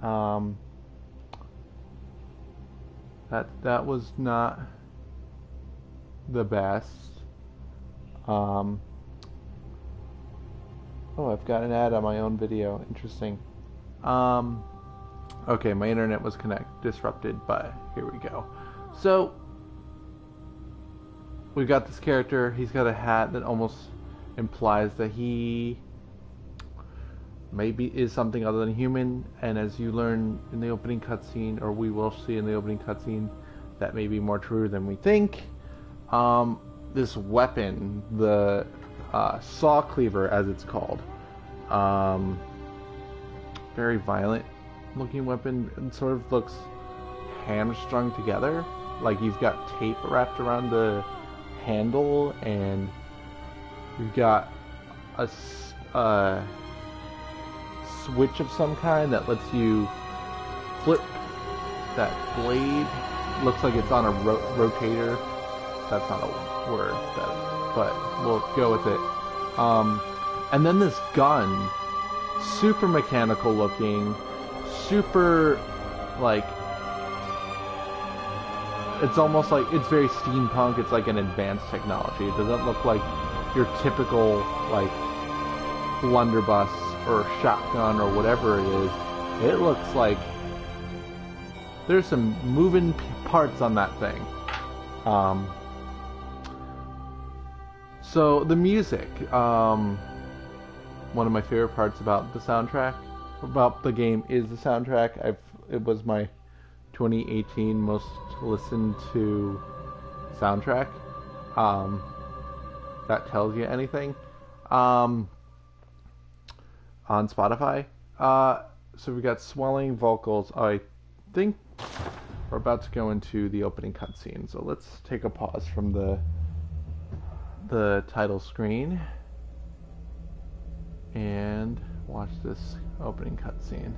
Um, that was not the best. Um, oh, I've got an ad on my own video. Interesting. Um, okay, my internet was disrupted, but here we go. So we've got this character. He's got a hat that almost implies that he maybe is something other than human, and as you learn in the opening cutscene, or we will see in the opening cutscene, that may be more true than we think. This weapon, the saw cleaver, as it's called, very violent looking weapon, and sort of looks hamstrung together, like you've got tape wrapped around the handle, and you've got a switch of some kind that lets you flip that blade. Looks like it's on a rotator. That's not a word, but we'll go with it. And then this gun, super mechanical looking, super like, it's almost like, it's very steampunk. It's like an advanced technology. It doesn't look like your typical like blunderbuss or shotgun or whatever it is. It looks like there's some moving parts on that thing. So the music, one of my favorite parts about the soundtrack, about the game, is the soundtrack. It was my 2018 most listened to soundtrack. That tells you anything. On Spotify. So we got swelling vocals. I think we're about to go into the opening cutscene. So let's take a pause from the title screen and watch this opening cutscene.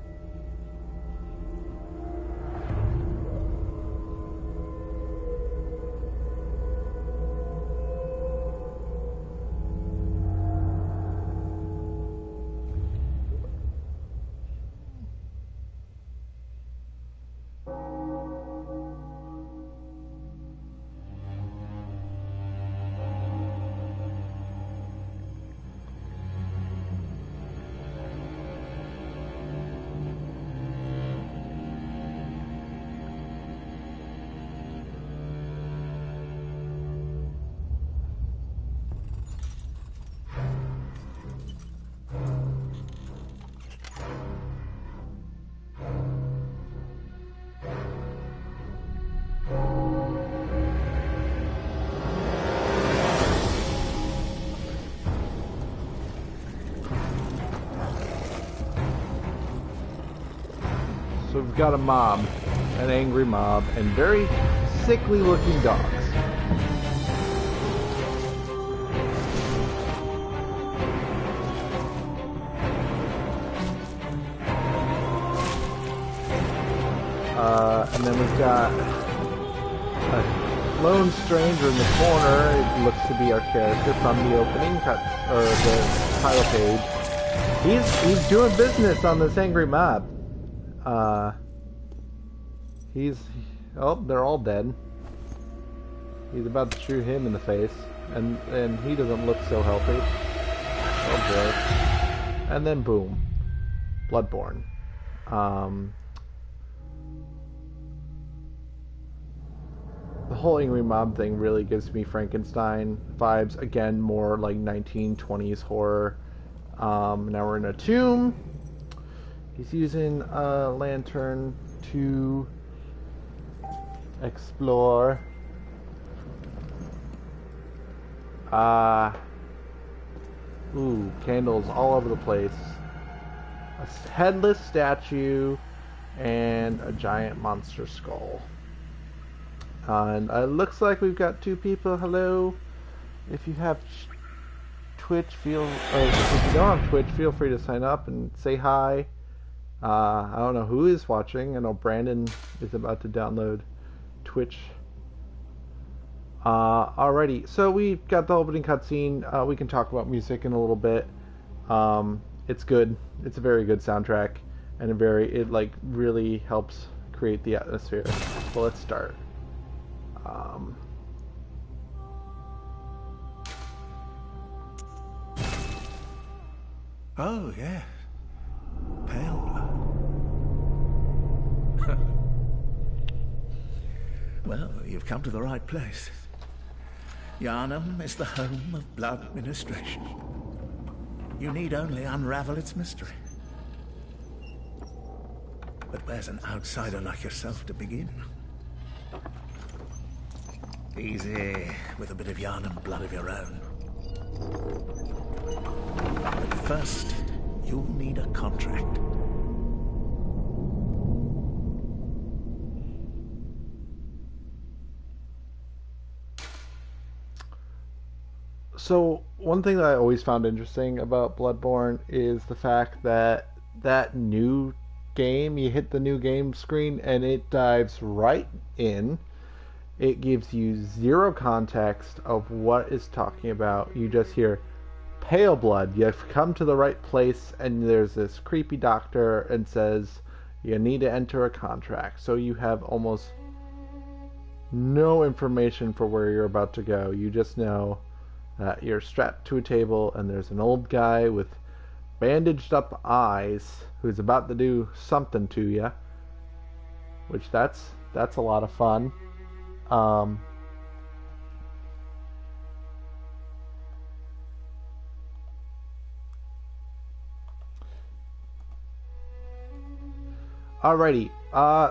So we've got a mob, an angry mob, and very sickly looking dogs. And then we've got a lone stranger in the corner. It looks to be our character from the opening cut, or the title page. He's doing business on this angry mob. They're all dead. He's about to shoot him in the face, and he doesn't look so healthy. Oh boy. And then boom. Bloodborne. The whole angry mob thing really gives me Frankenstein vibes. Again, more like 1920s horror. Now we're in a tomb. He's using a lantern to explore. Candles all over the place. A headless statue and a giant monster skull. And it looks like we've got two people. Hello. If you have Twitch, if you don't have Twitch, feel free to sign up and say hi. I don't know who is watching. I know Brandon is about to download Twitch. Alrighty, so we've got the opening cutscene. We can talk about music in a little bit. It's good. It's a very good soundtrack. and it like really helps create the atmosphere. So let's start. Um, Oh, yeah. Pale blood. Well, you've come to the right place. Yharnam is the home of blood administration. You need only unravel its mystery. But where's an outsider like yourself to begin? Easy, with a bit of Yharnam blood of your own. But first, you'll need a contract. So one thing that I always found interesting about Bloodborne is the fact that that new game, you hit the new game screen and it dives right in. It gives you zero context of what it's talking about. You just hear pale blood. You've come to the right place, and there's this creepy doctor and says you need to enter a contract. So you have almost no information for where you're about to go. You just know that you're strapped to a table and there's an old guy with bandaged up eyes who's about to do something to you, which that's a lot of fun. Alrighty,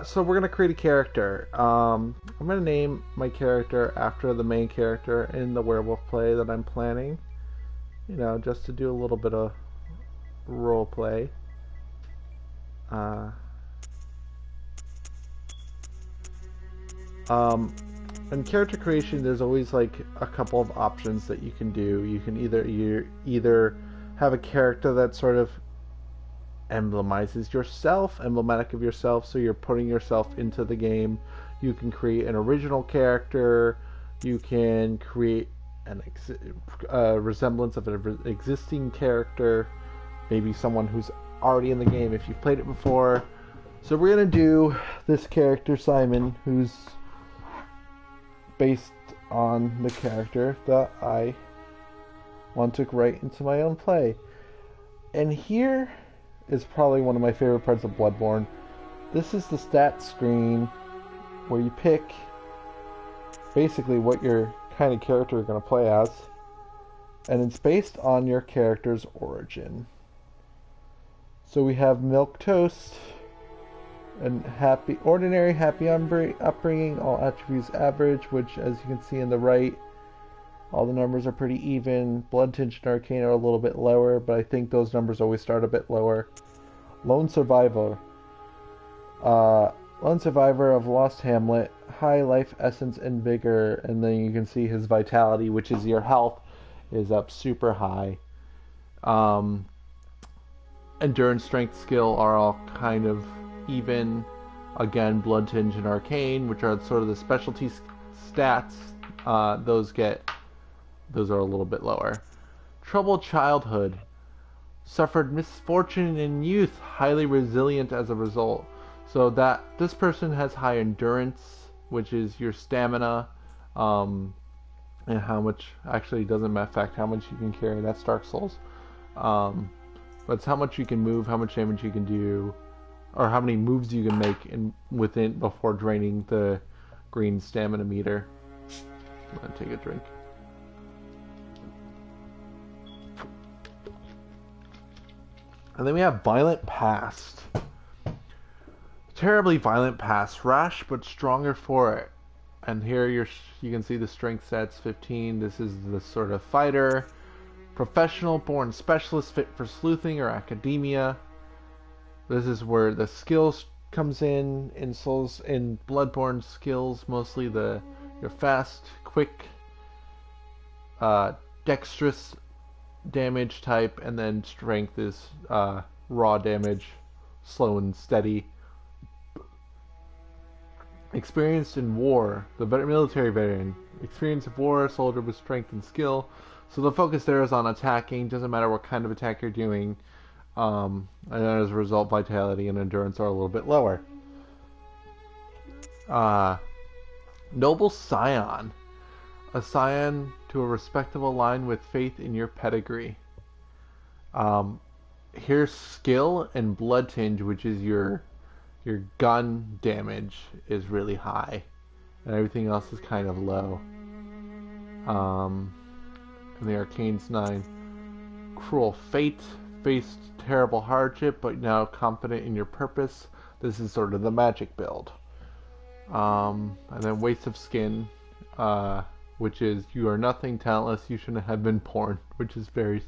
so we're gonna create a character. I'm gonna name my character after the main character in the werewolf play that I'm planning. You know, just to do a little bit of role play. In character creation, there's always like a couple of options that you can do. You can either have a character that sort of emblemizes yourself, emblematic of yourself, so you're putting yourself into the game. You can create an original character. You can create a resemblance of an existing character, maybe someone who's already in the game if you've played it before. So we're gonna do this character Simon, who's based on the character that I want to write into my own play. And here is probably one of my favorite parts of Bloodborne. This is the stats screen where you pick basically what your kind of character you're going to play as, and it's based on your character's origin. So we have milquetoast and ordinary happy upbringing, all attributes average, which as you can see in the right, all the numbers are pretty even. Blood tinged and arcane are a little bit lower, but I think those numbers always start a bit lower. Lone survivor of Lost Hamlet, high life essence and vigor, and then you can see his vitality, which is your health, is up super high. Endurance, strength, skill are all kind of even. Again, blood tinge and arcane, which are sort of the specialty stats, those are a little bit lower. Troubled childhood, suffered misfortune in youth, highly resilient as a result. So that this person has high endurance, which is your stamina, and how much actually doesn't affect how much you can carry. That's Dark Souls. But it's how much you can move, how much damage you can do, or how many moves you can make before draining the green stamina meter. I'm gonna take a drink. And then we have violent past. Terribly violent past, rash but stronger for it. And here you can see the strength stats 15. This is the sort of fighter, professional, born specialist, fit for sleuthing or academia. This is where the skills comes in Bloodborne skills, mostly your fast, quick, dexterous damage type, and then strength is raw damage, slow and steady. Experienced in war, the military veteran. Experience of war, soldier with strength and skill. So the focus there is on attacking, doesn't matter what kind of attack you're doing. And as a result, vitality and endurance are a little bit lower. Uh, Noble Scion. A scion to a respectable line with faith in your pedigree. Here's skill and blood tinge, which is your gun damage is really high, and everything else is kind of low. And the Arcane's 9. Cruel Fate. Faced terrible hardship, but now confident in your purpose. This is sort of the magic build. And then Waste of Skin, which is you are nothing, talentless, you shouldn't have been born, which is very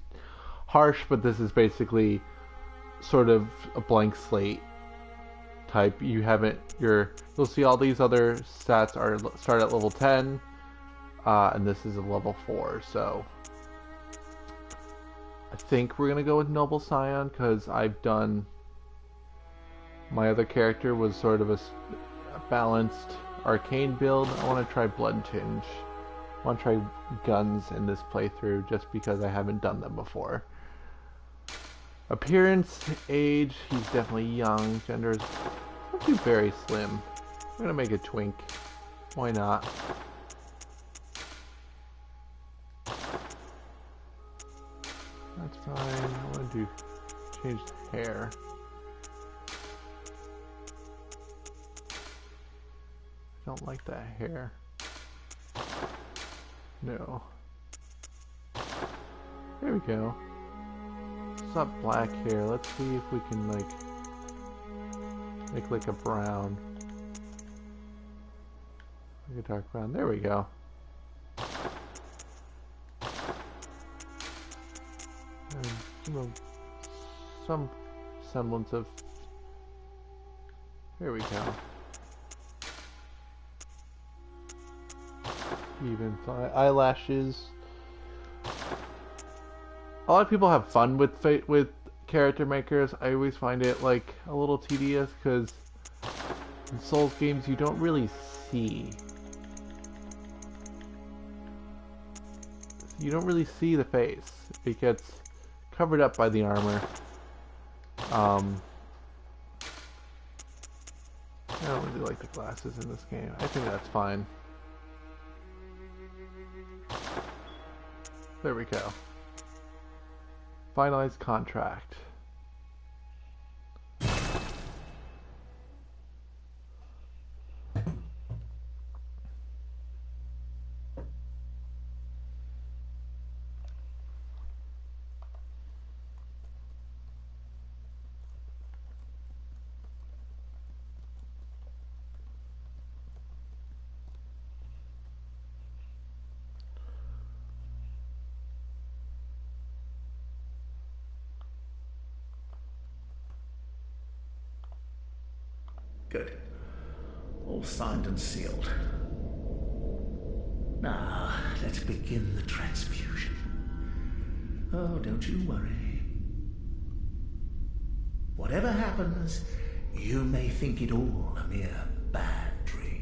harsh, but this is basically sort of a blank slate type. You'll see all these other stats start at level 10, and this is a level 4, so I think we're gonna go with Noble Scion because my other character was sort of a balanced arcane build. I want to try Blood Tinge. I want to try guns in this playthrough just because I haven't done them before. Appearance, age, he's definitely young. Gender is not too very slim. I'm gonna make a twink. Why not? That's fine. I want to change the hair. I don't like that hair. No. There we go. It's not black hair. Let's see if we can make like a brown. Like a dark brown. There we go. And, some semblance of. There we go. Even eyelashes. A lot of people have fun with character makers. I always find it like a little tedious because in Souls games you don't really see. You don't really see the face. It gets covered up by the armor. I don't really like the glasses in this game. I think that's fine. There we go. Finalize contract. Good. All signed and sealed. Now, let's begin the transfusion. Oh, don't you worry. Whatever happens, you may think it all a mere bad dream.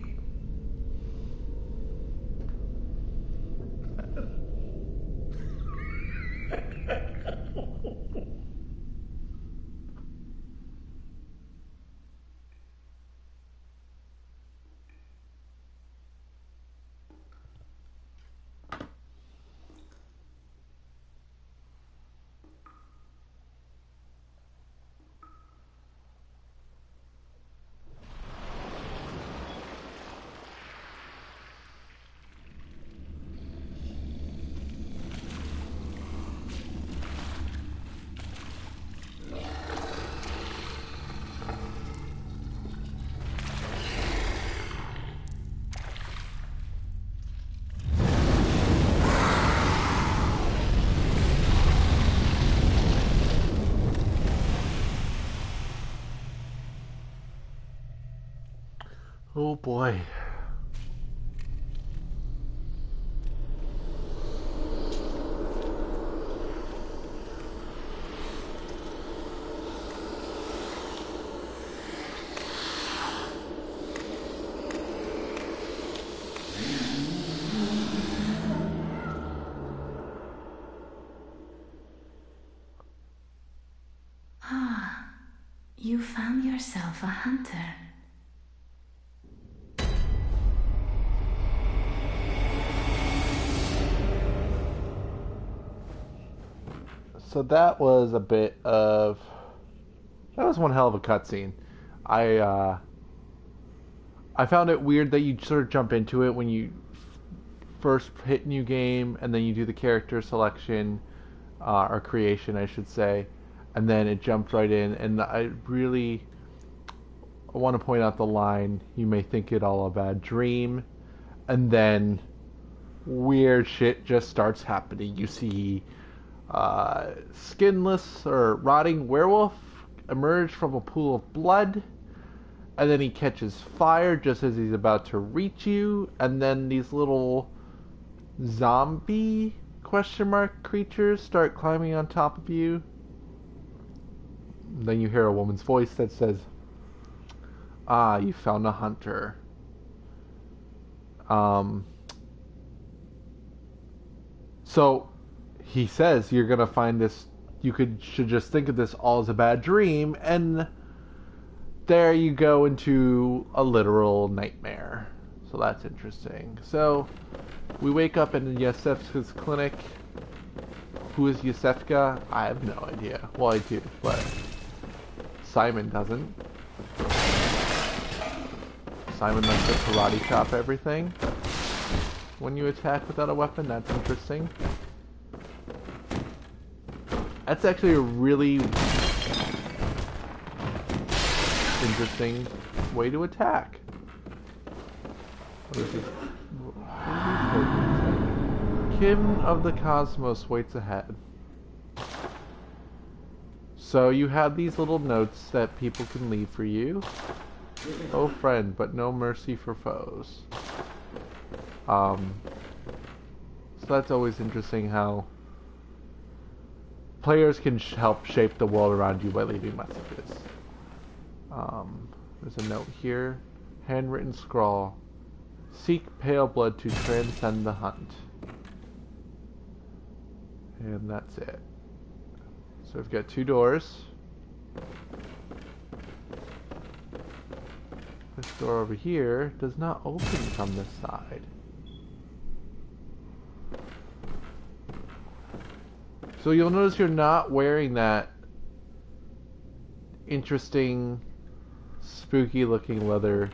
Oh boy. yourself a hunter. So that was a bit of... That was one hell of a cutscene. I found it weird that you sort of jump into it when you first hit new game, and then you do the character selection, or creation, I should say, and then it jumped right in. And I want to point out the line, "You may think it all a bad dream," and then weird shit just starts happening. You see skinless or rotting werewolf emerge from a pool of blood, and then he catches fire just as he's about to reach you, and then these little zombie creatures start climbing on top of you. Then you hear a woman's voice that says, "Ah, you found a hunter." So he says you're gonna find this. Should just think of this all as a bad dream, and there you go into a literal nightmare. So that's interesting. So we wake up in Yosefka's clinic. Who is Yosefka? I have no idea. Well, I do, but Simon doesn't. Simon likes to karate chop everything when you attack without a weapon. That's interesting. That's actually a really interesting way to attack. What is this? Kim of the Cosmos waits ahead. So you have these little notes that people can leave for you. Oh friend, but no mercy for foes. So that's always interesting how players can help shape the world around you by leaving messages. There's a note here. Handwritten scrawl. Seek pale blood to transcend the hunt. And that's it. So we've got 2 doors. This door over here does not open from this side. So you'll notice you're not wearing that interesting, spooky looking leather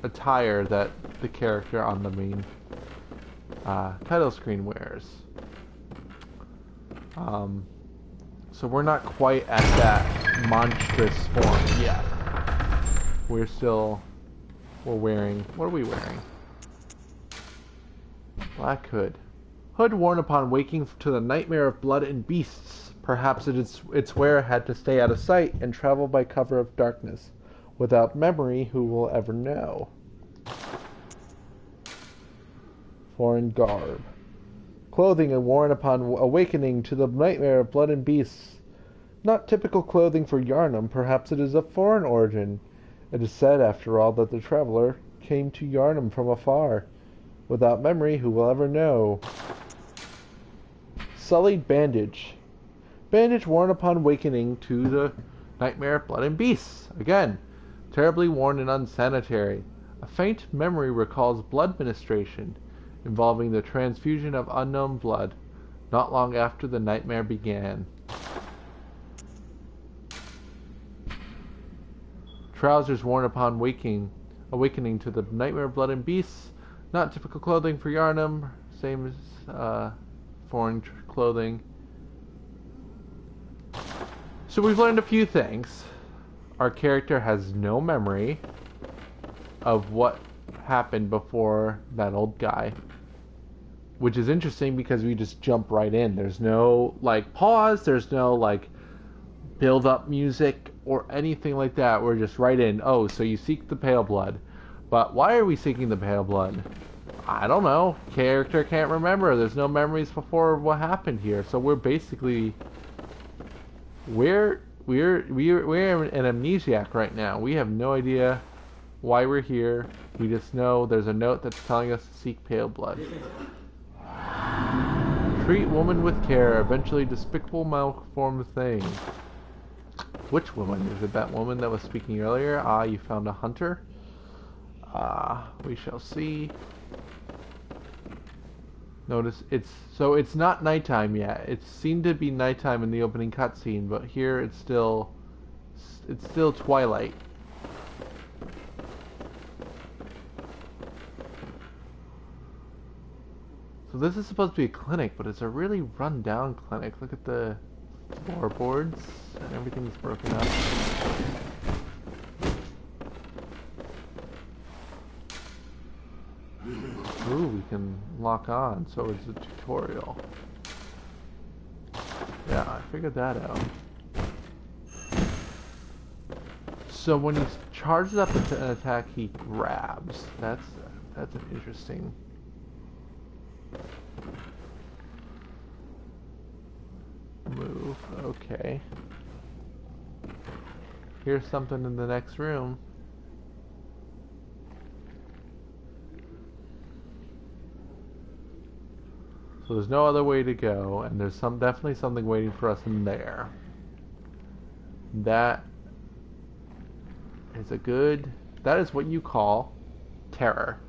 attire that the character on the main title screen wears. So we're not quite at that monstrous form yet. We're wearing, what are we wearing? Black hood. Hood worn upon waking to the nightmare of blood and beasts. Perhaps its wearer had to stay out of sight and travel by cover of darkness. Without memory, who will ever know? Foreign garb. Clothing worn upon awakening to the nightmare of blood and beasts. Not typical clothing for Yharnam, perhaps it is of foreign origin. It is said, after all, that the traveler came to Yharnam from afar. Without memory, who will ever know? Sullied bandage. Bandage worn upon awakening to the nightmare of blood and beasts. Again, terribly worn and unsanitary. A faint memory recalls blood ministration, involving the transfusion of unknown blood, not long after the nightmare began. Trousers worn upon awakening to the nightmare of blood and beasts. Not typical clothing for Yharnam, same as foreign clothing. So we've learned a few things. Our character has no memory of what happened before that old guy, which is interesting because we just jump right in. There's no pause, there's no build up music or anything like that. We're just right in. Oh, so you seek the pale blood. But why are we seeking the pale blood? I don't know. Character can't remember. There's no memories before what happened here. So we're basically we're an amnesiac right now. We have no idea why we're here. We just know there's a note that's telling us to seek pale blood. Treat woman with care, eventually despicable malformed thing. Which woman? Is it that woman that was speaking earlier? Ah, you found a hunter? Ah, we shall see. Notice it's not nighttime yet. It seemed to be nighttime in the opening cutscene, but here it's still twilight. So this is supposed to be a clinic, but it's a really run-down clinic. Look at the floorboards and everything's broken up. Ooh, we can lock on, so it's a tutorial. Yeah, I figured that out. So when he charges up an attack, he grabs. That's an interesting. Move. Okay. Here's something in the next room. So there's no other way to go, and there's definitely something waiting for us in there. That is what you call terror.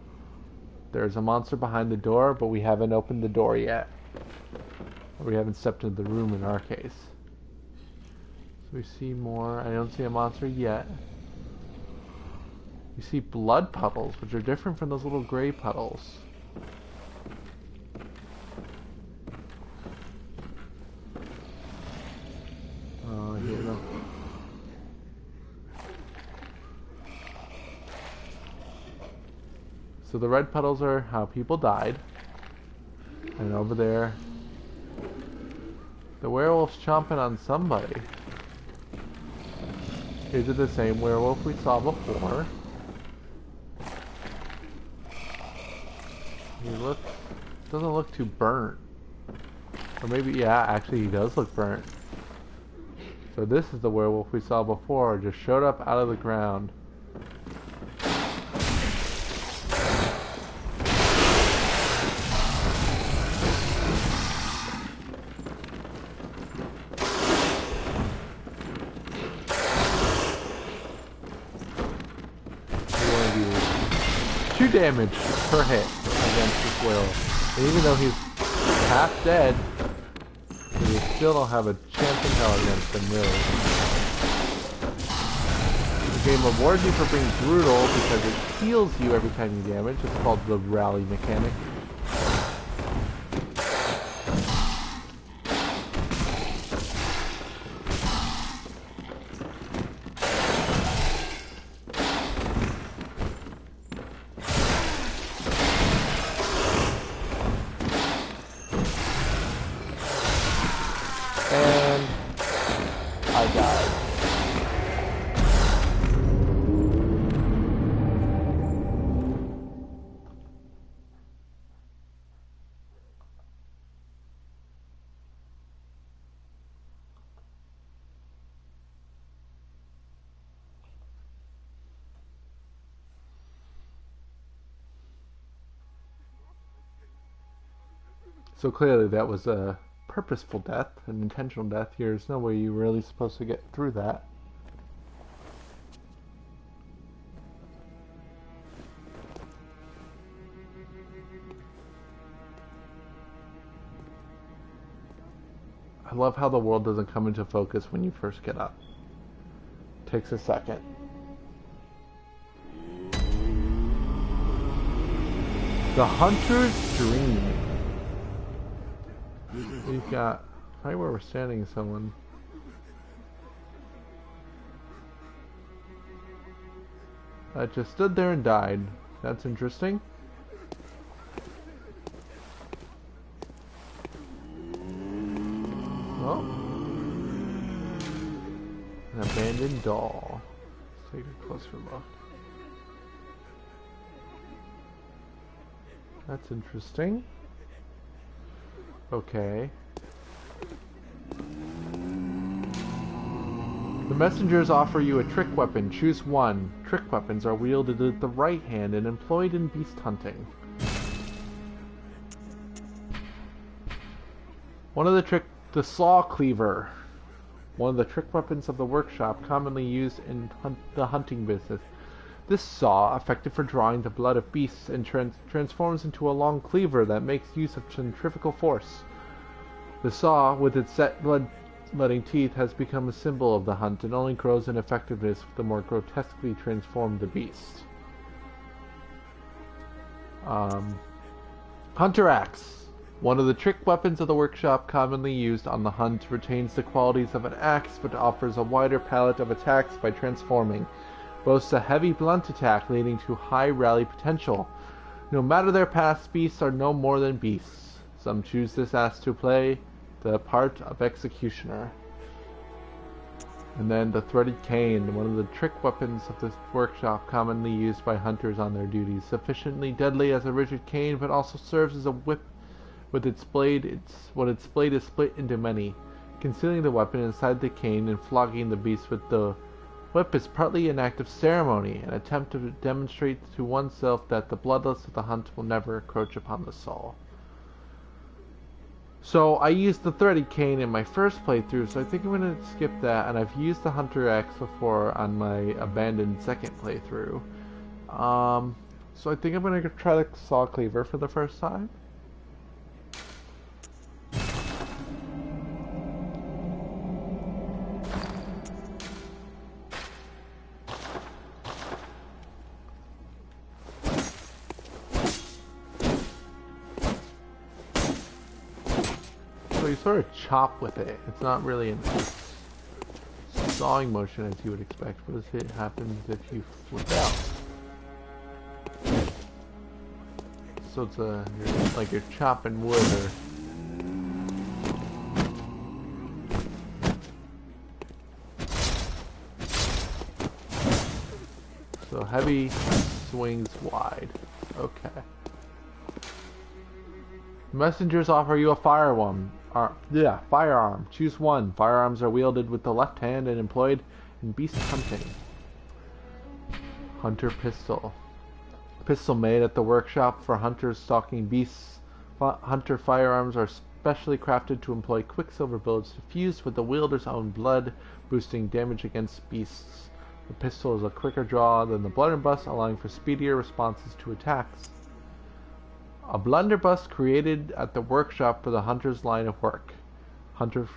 There's a monster behind the door, but we haven't opened the door yet. Or we haven't stepped into the room in our case. So we see more. I don't see a monster yet. You see blood puddles, which are different from those little gray puddles. Oh, here we go. So the red puddles are how people died. And over there, the werewolf's chomping on somebody. Is it the same werewolf we saw before? He doesn't look too burnt. Or maybe, yeah, actually he does look burnt. So this is the werewolf we saw before, just showed up out of the ground. Damage per hit against this werewolf. And even though he's half dead, we still don't have a chance in hell against him, really. The game rewards you for being brutal because it heals you every time you damage. It's called the rally mechanic. So clearly that was a purposeful death, an intentional death. There's no way you're really supposed to get through that. I love how the world doesn't come into focus when you first get up. Takes a second. The Hunter's Dream. We've got, right where we're standing, someone. That just stood there and died. That's interesting. Oh. An abandoned doll. Let's take a closer look. That's interesting. Okay. The messengers offer you a trick weapon. Choose one. Trick weapons are wielded with the right hand and employed in beast hunting. One of the saw cleaver. one of the trick weapons of the workshop commonly used in the hunting business. This saw, effective for drawing the blood of beasts, and transforms into a long cleaver that makes use of centrifugal force. The saw, with its set bloodletting teeth, has become a symbol of the hunt and only grows in effectiveness the more grotesquely transformed the beast. Hunter Axe. One of the trick weapons of the workshop commonly used on the hunt, retains the qualities of an axe but offers a wider palette of attacks by transforming. Boasts a heavy blunt attack leading to high rally potential. No matter their past, beasts are no more than beasts. Some choose this axe to play the part of executioner. And then the threaded cane, one of the trick weapons of this workshop commonly used by hunters on their duties. Sufficiently deadly as a rigid cane, but also serves as a whip with its blade. When its blade is split into many, concealing the weapon inside the cane and flogging the beast with the whip is partly an act of ceremony, an attempt to demonstrate to oneself that the bloodlust of the hunt will never encroach upon the soul. So I used the threaded cane in my first playthrough, so I think I'm going to skip that, and I've used the Hunter Axe before on my abandoned second playthrough. So I think I'm going to try the Saw Cleaver for the first time. So you sort of chop with it. It's not really a sawing motion as you would expect. What happens if you flip out? So it's like you're chopping wood or... So heavy swings wide. Okay. Messengers offer you a firearm. Choose one. Firearms are wielded with the left hand and employed in beast hunting. Hunter pistol. Pistol made at the workshop for hunters stalking beasts. Hunter firearms are specially crafted to employ quicksilver bullets fused with the wielder's own blood, boosting damage against beasts. The pistol is a quicker draw than the blunderbuss, allowing for speedier responses to attacks. A blunderbuss created at the workshop for the hunter's line of work. Hunter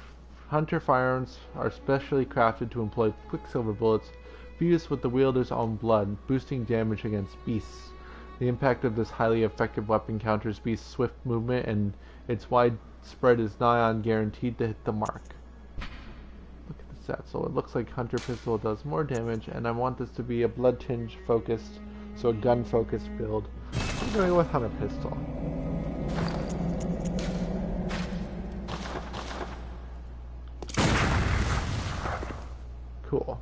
firearms are specially crafted to employ quicksilver bullets fused with the wielder's own blood, boosting damage against beasts. The impact of this highly effective weapon counters beasts' swift movement, and its widespread is nigh on guaranteed to hit the mark. Look at the stats. So it looks like Hunter Pistol does more damage, and I want this to be a blood tinge focused, so a gun focused build. I'm going to go with Hunter Pistol. Cool.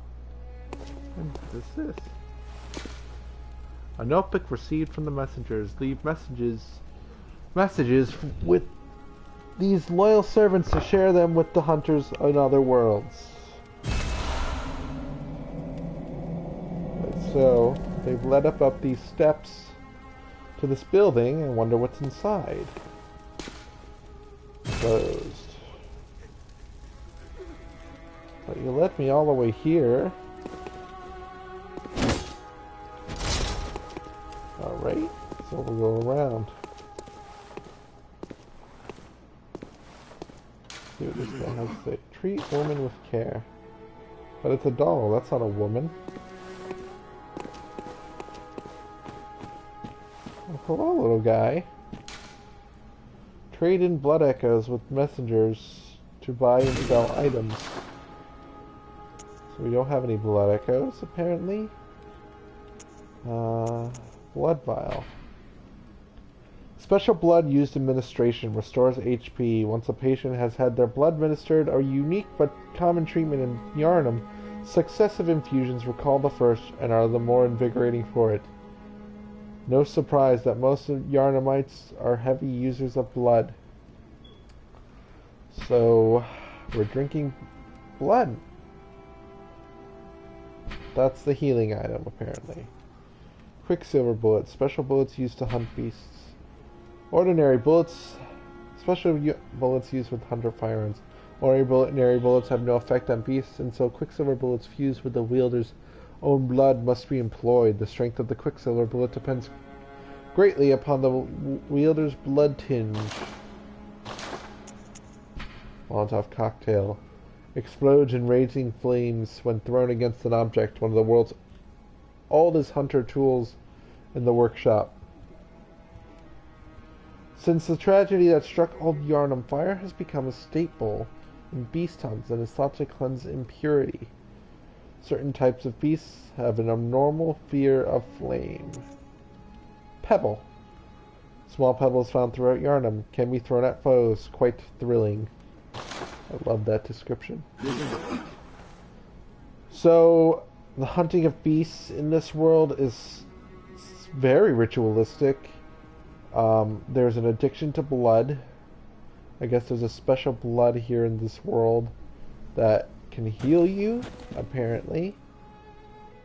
And what is this? A notebook received from the messengers. Leave messages with these loyal servants to share them with the hunters in other worlds. So they've led up these steps to this building and wonder what's inside. Closed. But you led me all the way here. Alright, so we'll go around. See what this guy has to say. Treat woman with care. But it's a doll, that's not a woman. Hello, little guy. Trade in blood echoes with messengers to buy and sell items. So we don't have any blood echoes, apparently. Blood vial. Special blood used administration restores HP. Once a patient has had their blood administered, a unique but common treatment in Yarnum, successive infusions recall the first and are the more invigorating for it. No surprise that most of Yarnamites are heavy users of blood. So, we're drinking blood. That's the healing item, apparently. Quicksilver bullets. Special bullets used to hunt beasts. Ordinary bullets. Special bullets used with hunter firearms. Ordinary bullets have no effect on beasts, and so quicksilver bullets fused with the wielder's own blood must be employed. The strength of the quicksilver bullet depends greatly upon the wielder's blood tinge. Molotov cocktail. Explodes in raging flames when thrown against an object. One of the world's oldest hunter tools in the workshop. Since the tragedy that struck old Yarnum, fire has become a staple in beast hunts and is thought to cleanse impurity. Certain types of beasts have an abnormal fear of flame. Pebble. Small pebbles found throughout Yarnum can be thrown at foes. Quite thrilling. I love that description. So, the hunting of beasts in this world is very ritualistic. There's an addiction to blood. I guess there's a special blood here in this world that can heal you, apparently.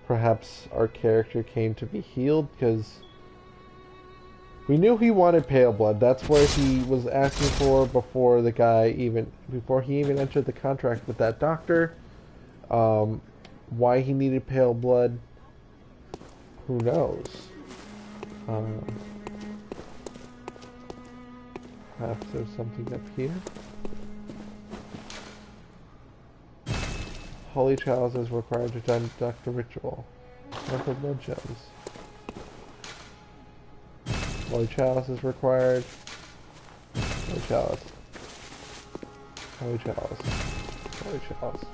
Perhaps our character came to be healed because we knew he wanted pale blood. That's what he was asking for before he even entered the contract with that doctor. Why he needed pale blood, who knows? Perhaps there's something up here. Holy chalice is required to conduct the ritual. Temple blood gems. Holy chalice is required. Holy chalice. Holy chalice. Holy chalice.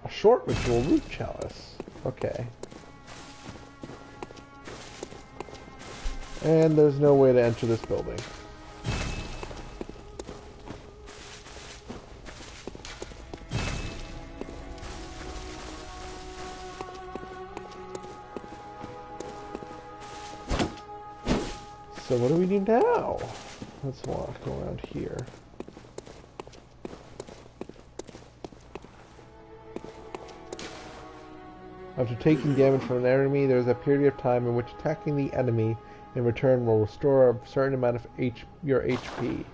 A short ritual root chalice. Okay. And there's no way to enter this building. So what do we do now? Let's walk around here. After taking damage from an enemy, there is a period of time in which attacking the enemy in return will restore a certain amount of your HP.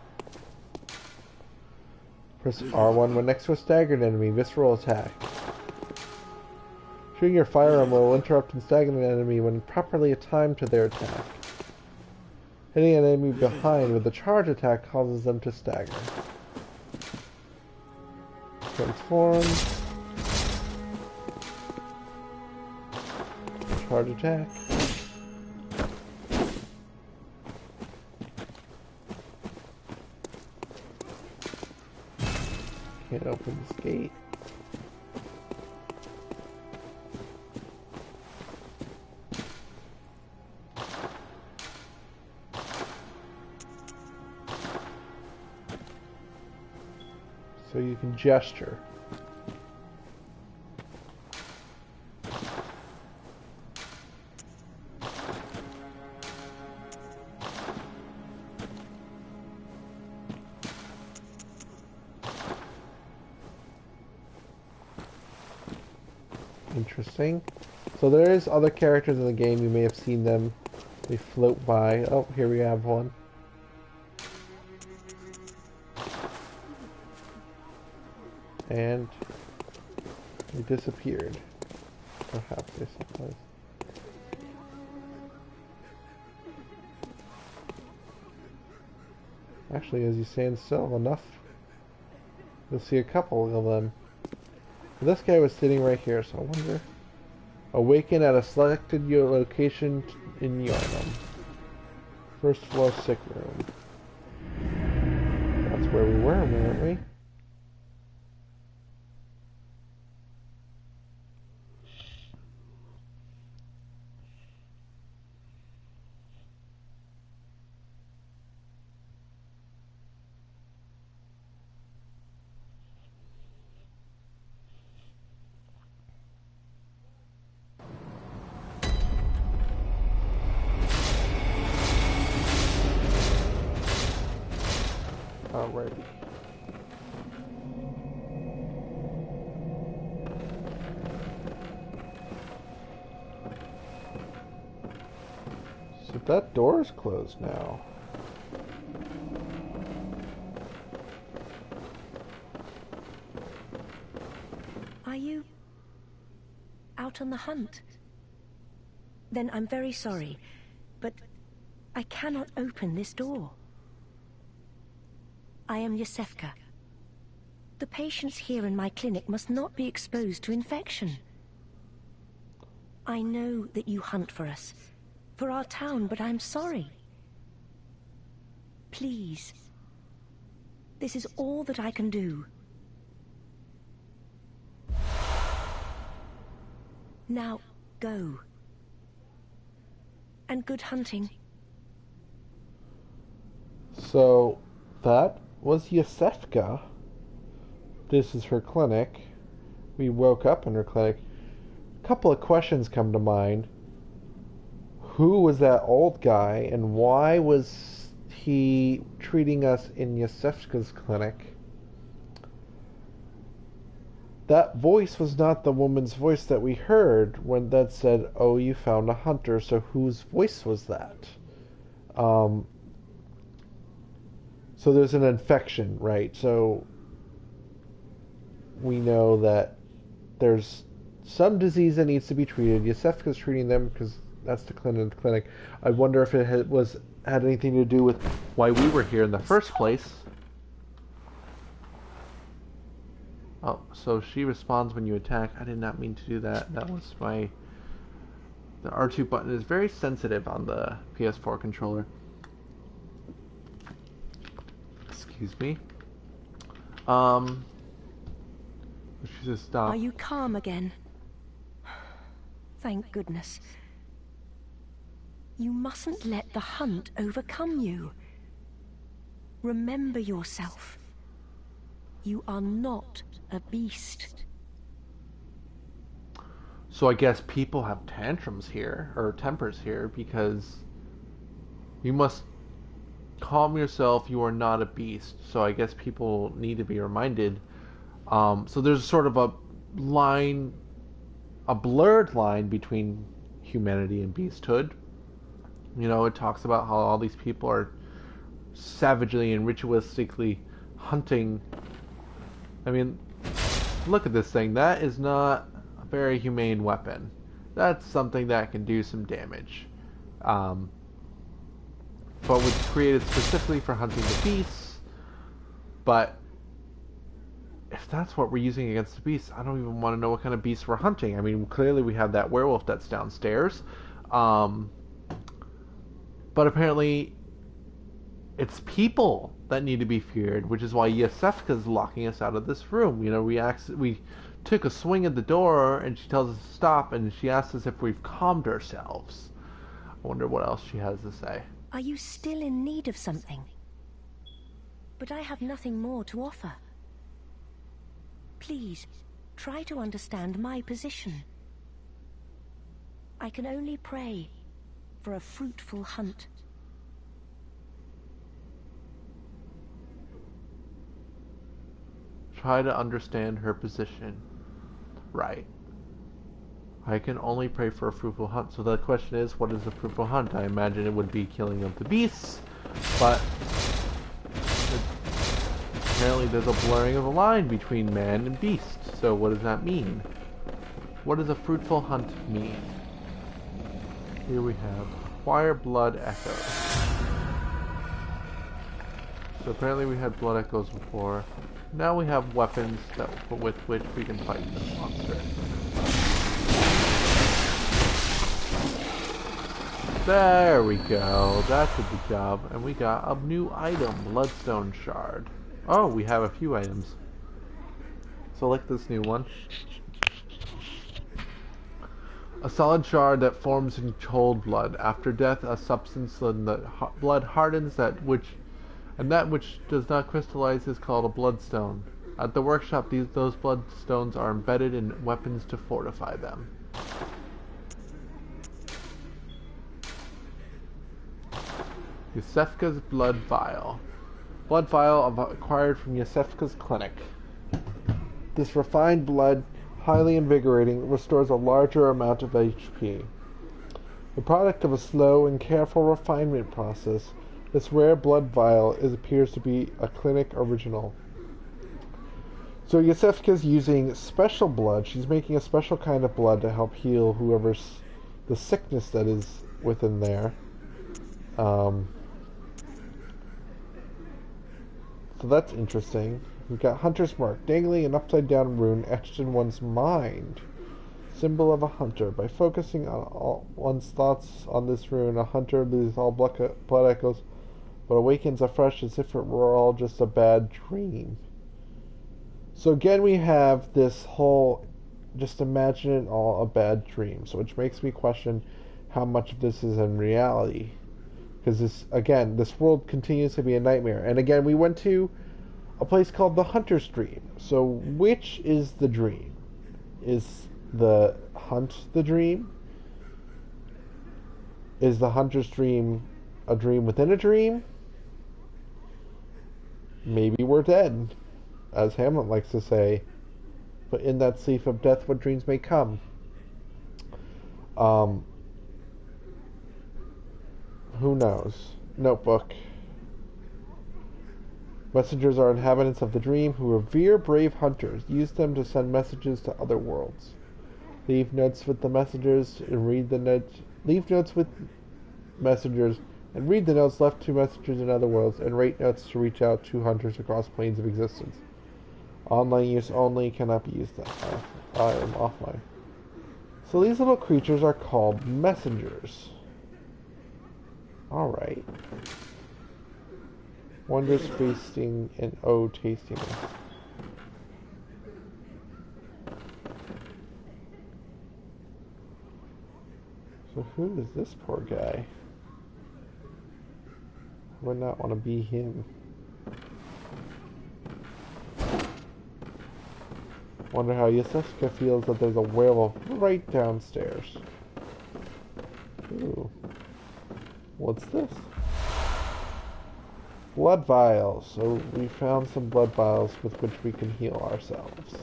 Press R1 when next to a staggered enemy. Visceral attack. Shooting your firearm will interrupt and stagger an enemy when properly timed to their attack. Hitting an enemy behind with a charge attack causes them to stagger. Transform. Charge attack. Can't open this gate. So you can gesture. Interesting. So there is other characters in the game. You may have seen them. They float by. Oh, here we have one. And they disappeared. Perhaps they supposed. Actually, as you stand still enough, you'll see a couple of them. This guy was sitting right here, so I wonder. Awaken at a selected location in Yarnum. First floor sick room. That's where we were, weren't we? Alrighty. So that door is closed now. hunt. Then I'm very sorry, but I cannot open this door. I am Yosefka. The patients here in my clinic must not be exposed to infection. I know that you hunt for us, for our town, but I'm sorry. Please. This is all that I can do. Now, go. And good hunting. So, that was Yosefka. This is her clinic. We woke up in her clinic. A couple of questions come to mind. Who was that old guy, and why was he treating us in Yosefka's clinic? That voice was not the woman's voice that we heard when that said, "Oh, you found a hunter," so whose voice was that? So there's an infection, right? So we know that there's some disease that needs to be treated. Yosefka's treating them because that's the clinic. I wonder if it had anything to do with why we were here in the first place. Oh, so she responds when you attack. I did not mean to do that. That was my... The R2 button is very sensitive on the PS4 controller. Excuse me. She just stopped. Are you calm again? Thank goodness. You mustn't let the hunt overcome you. Remember yourself. You are not a beast. So I guess people have tantrums here, or tempers here, because you must calm yourself, you are not a beast. So I guess people need to be reminded. So there's sort of a line, a blurred line between humanity and beasthood. You know, it talks about how all these people are savagely and ritualistically hunting. I mean, look at this thing. That is not a very humane weapon. That's something that can do some damage. But was created specifically for hunting the beasts. But if that's what we're using against the beasts, I don't even want to know what kind of beasts we're hunting. I mean, clearly we have that werewolf that's downstairs. But apparently it's people that need to be feared, which is why Yosefka's locking us out of this room. You know, we took a swing at the door, and she tells us to stop, and she asks us if we've calmed ourselves. I wonder what else she has to say. Are you still in need of something? But I have nothing more to offer. Please, try to understand my position. I can only pray for a fruitful hunt. Try to understand her position. Right. I can only pray for a fruitful hunt. So the question is, what is a fruitful hunt? I imagine it would be killing of the beasts, but apparently there's a blurring of the line between man and beast. So what does that mean? What does a fruitful hunt mean? Here we have acquire blood echoes. So apparently we had blood echoes before. Now we have weapons with which we can fight this monster. There we go. That did the job. And we got a new item, Bloodstone Shard. Oh, we have a few items. Select this new one. A solid shard that forms in cold blood. After death, a substance in the blood hardens that which does not crystallize is called a bloodstone. At the workshop, those bloodstones are embedded in weapons to fortify them. Yosefka's Blood Vial. Blood Vial acquired from Yosefka's clinic. This refined blood, highly invigorating, restores a larger amount of HP. The product of a slow and careful refinement process, this rare blood vial appears to be a clinic original. So Yosefka's using special blood. She's making a special kind of blood to help heal whoever's the sickness that is within there. So that's interesting. We've got Hunter's Mark, dangling an upside-down rune etched in one's mind. Symbol of a hunter. By focusing on all one's thoughts on this rune, a hunter loses all blood echoes, but awakens afresh as if it were all just a bad dream. So again, we have this whole, just imagine it all a bad dream. So which makes me question how much of this is in reality. Because this world continues to be a nightmare. And again, we went to a place called the Hunter's Dream. So which is the dream? Is the hunt the dream? Is the Hunter's Dream a dream within a dream? Maybe we're dead, as Hamlet likes to say, but in that sleep of death what dreams may come. Who knows? Notebook. Messengers are inhabitants of the dream who revere brave hunters. Use them to send messages to other worlds. Leave notes with the messengers and read the notes. Leave notes with messengers and read the notes left to messengers in other worlds, and rate notes to reach out to hunters across planes of existence. Online use only, cannot be used that time. I am offline. So these little creatures are called messengers. Alright. Wondrous feasting and oh tastiness. So who is this poor guy? I would not want to be him. Wonder how Yosefka feels that there's a werewolf right downstairs. Ooh. What's this? Blood vials. So we found some blood vials with which we can heal ourselves.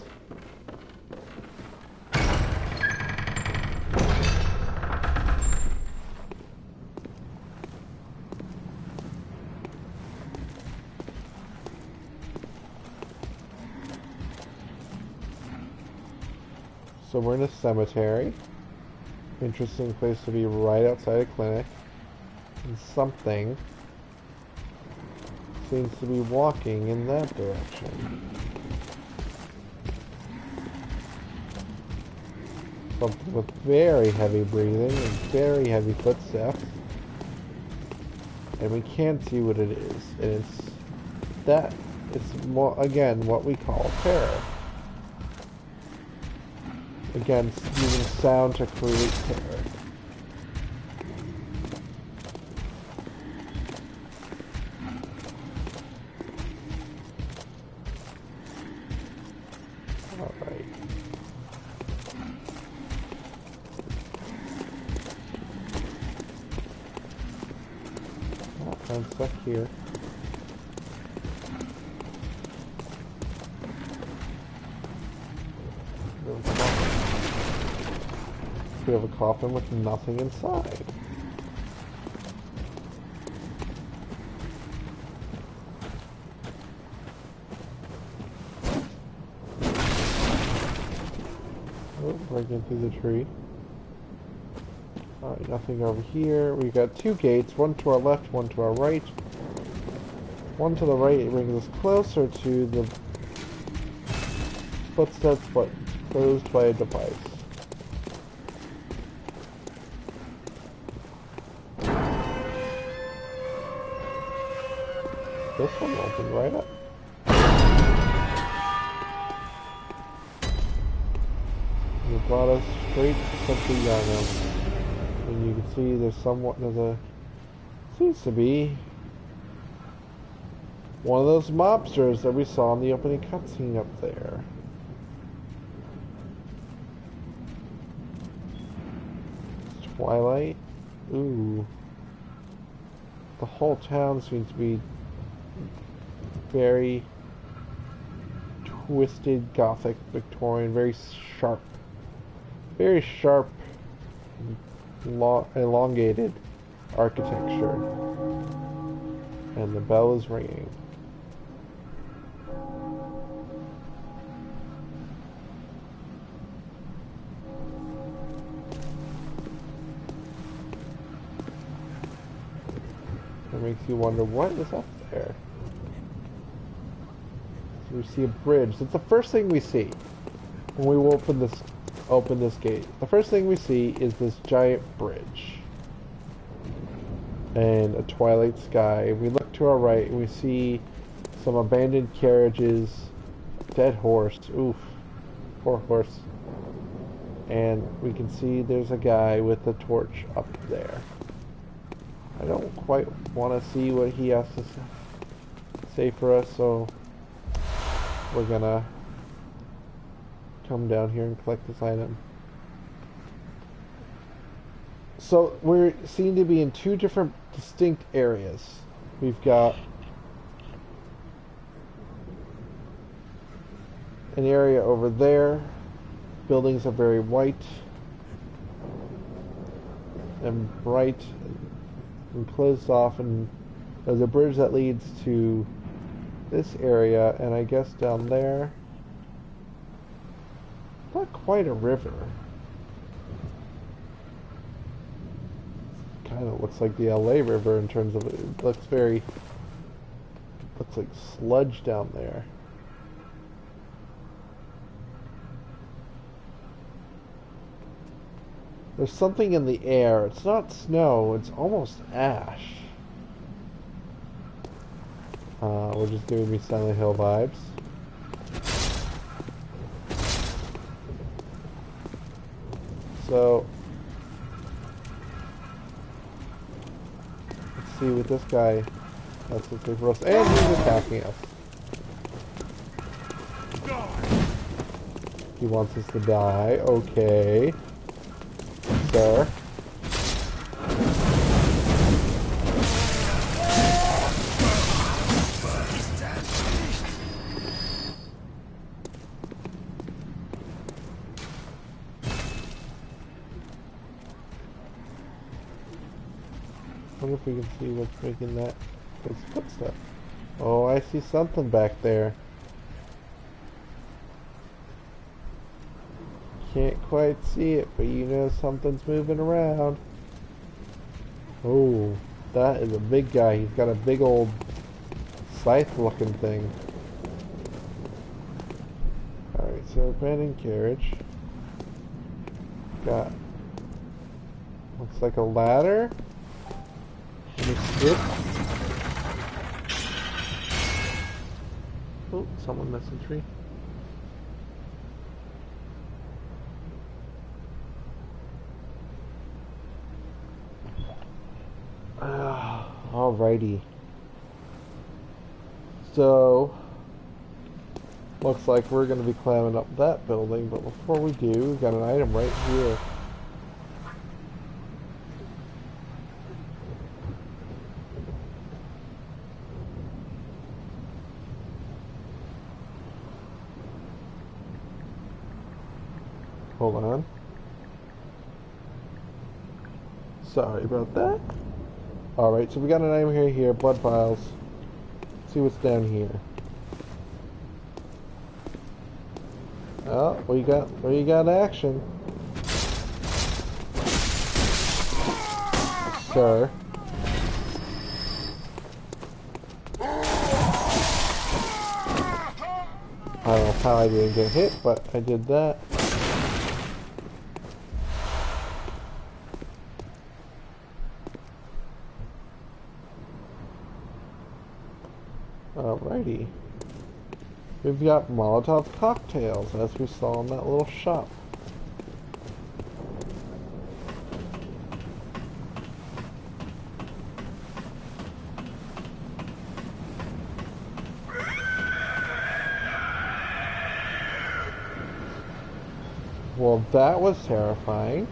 So we're in a cemetery. Interesting place to be right outside a clinic. And something seems to be walking in that direction. Something with very heavy breathing and very heavy footsteps. And we can't see what it is. And it's more, again, what we call terror. Again, using sound to create terror. Alright. Oh, I'm stuck here. We have a coffin with nothing inside. Oh, breaking through the tree. Alright, nothing over here. We've got two gates, one to our left, one to our right. One to the right brings us closer to the footsteps, but closed by a device. This one opened right up. It brought us straight to Central Yarno. And you can see seems to be one of those mobsters that we saw in the opening cutscene up there. Twilight. Ooh. The whole town seems to be very twisted, gothic, Victorian, very sharp, elongated architecture. And the bell is ringing. It makes you wonder what is up there. So we see a bridge. That's the first thing we see when we open this gate. The first thing we see is this giant bridge and a twilight sky. We look to our right and we see some abandoned carriages, dead horse. Oof, poor horse. And we can see there's a guy with a torch up there. I don't quite want to see what he has to say for us, so we're gonna come down here and collect this item. So we seem to be in two different distinct areas. We've got an area over there. Buildings are very white and bright and closed off, and there's a bridge that leads to this area, and I guess down there, not quite a river. Kind of looks like the LA River in terms of it looks like sludge down there. There's something in the air. It's not snow, it's almost ash. We're just giving me Silent Hill vibes. So let's see what this guy has to say for us. And he's attacking us. He wants us to die. Okay. Sir. I wonder if we can see what's making those footsteps. Oh, I see something back there. Can't quite see it, but you know something's moving around. Oh, that is a big guy. He's got a big old scythe-looking thing. Alright, so abandoned carriage. Got... looks like a ladder. And a skip. Oh, someone missed a tree. Alrighty. So, looks like we're going to be climbing up that building, but before we do, we've got an item right here. Hold on. Sorry about that. Alright, so we got an item here, blood vials. Let's see what's down here. Oh, we got action. Sir. I don't know how I didn't get hit, but I did that. Alrighty. We've got Molotov cocktails, as we saw in that little shop. Well, that was terrifying.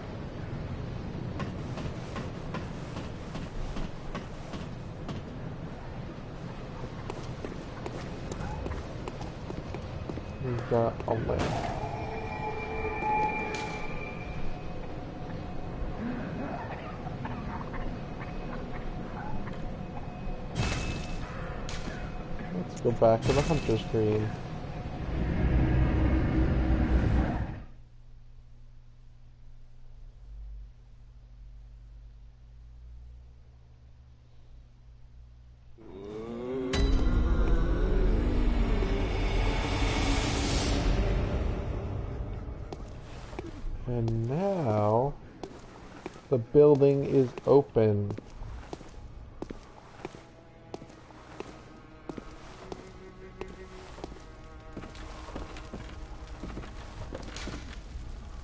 We've got a lamp. Let's go back to the hunter's green. And now the building is open.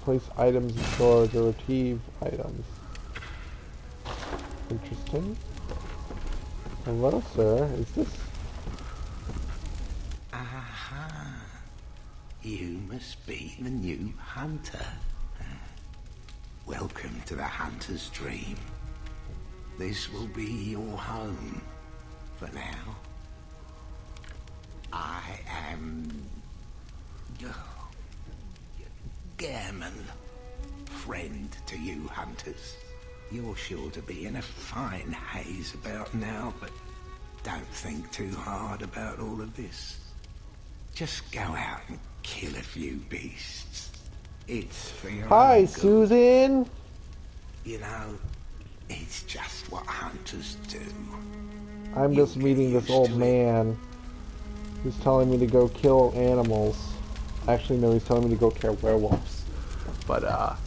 Place items in storage or retrieve items. Interesting. Hello, sir. Is this... Aha. You must be the new hunter. Welcome to the hunter's dream. This will be your home for now. I am... Gammon. Friend to you hunters. You're sure to be in a fine haze about now, but don't think too hard about all of this. Just go out and kill a few beasts. It's for your Hi, own good. Susan! You know, it's just what hunters do. I'm just meeting this old man who's telling me to go kill animals. Actually, no, he's telling me to go kill werewolves. But,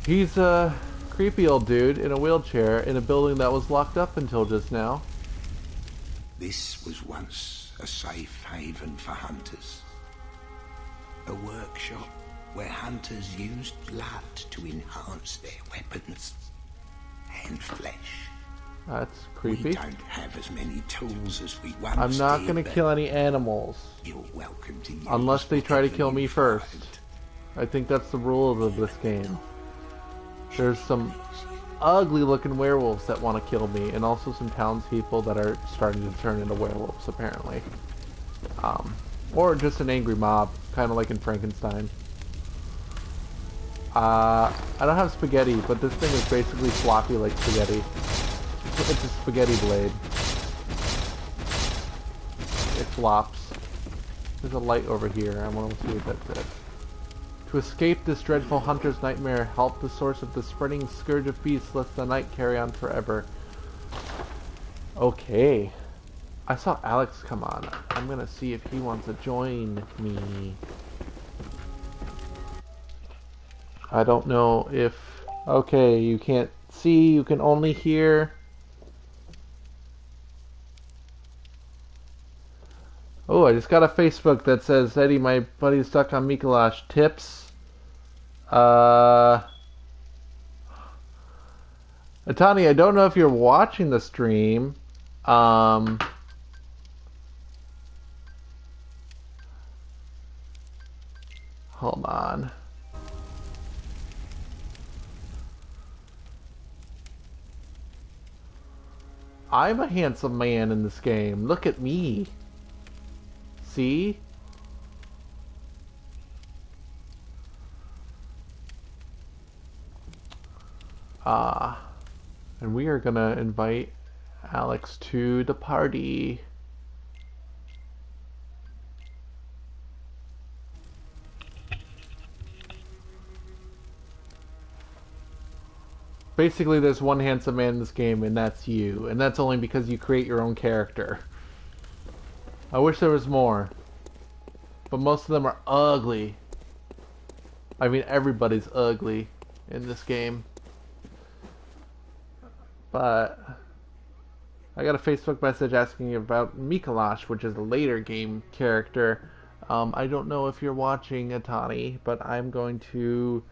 he's a creepy old dude in a wheelchair in a building that was locked up until just now. This was once a safe haven for hunters. A workshop where hunters used blood to enhance their weapons and flesh. That's We creepy. don't have as many tools as we once I'm not did, gonna but kill any animals. You're welcome to use Unless they try to whatever kill you me first. find. I think that's the rules of this game. There's some ugly looking werewolves that want to kill me, and also some townspeople that are starting to turn into werewolves, apparently. Or just an angry mob, kind of like in Frankenstein. I don't have spaghetti, but this thing is basically floppy like spaghetti. It's a spaghetti blade. It flops. There's a light over here. I want to see what that says. To escape this dreadful hunter's nightmare, help the source of the spreading scourge of beasts, lest the night carry on forever. Okay. I saw Alex come on. I'm gonna see if he wants to join me. I don't know if... Okay, you can't see, you can only hear. Oh, I just got a Facebook that says, Eddie, my buddy's stuck on Mikolash. Tips? Atani, I don't know if you're watching the stream. Hold on. I'm a handsome man in this game. Look at me. See? And we are gonna invite Alex to the party. Basically, there's one handsome man in this game, and that's you. And that's only because you create your own character. I wish there was more. But most of them are ugly. I mean, everybody's ugly in this game. But I got a Facebook message asking about Mikolash, which is a later game character. I don't know if you're watching, Atani, but I'm going to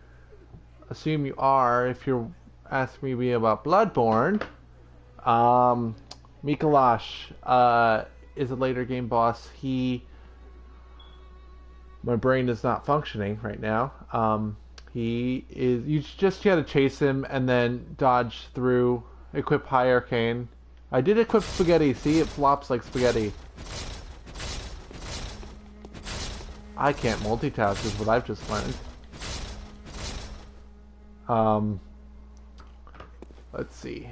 assume you are if you're asking me about Bloodborne. Mikolash is a later game boss. My brain is not functioning right now. He is... You just gotta chase him and then dodge through, equip high arcane. I did equip spaghetti. See, it flops like spaghetti. I can't multitask is what I've just learned. Let's see.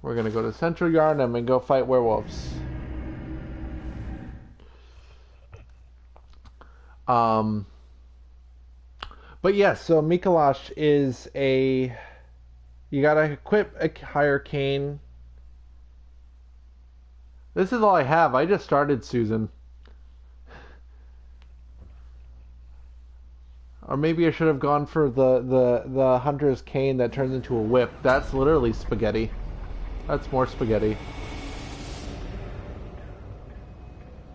We're gonna go to Central Yarnum and go fight werewolves. But yes, so Mikolash is a... You gotta equip a high arcane. This is all I have. I just started, Susan. Or maybe I should have gone for the hunter's cane that turns into a whip. That's literally spaghetti. That's more spaghetti.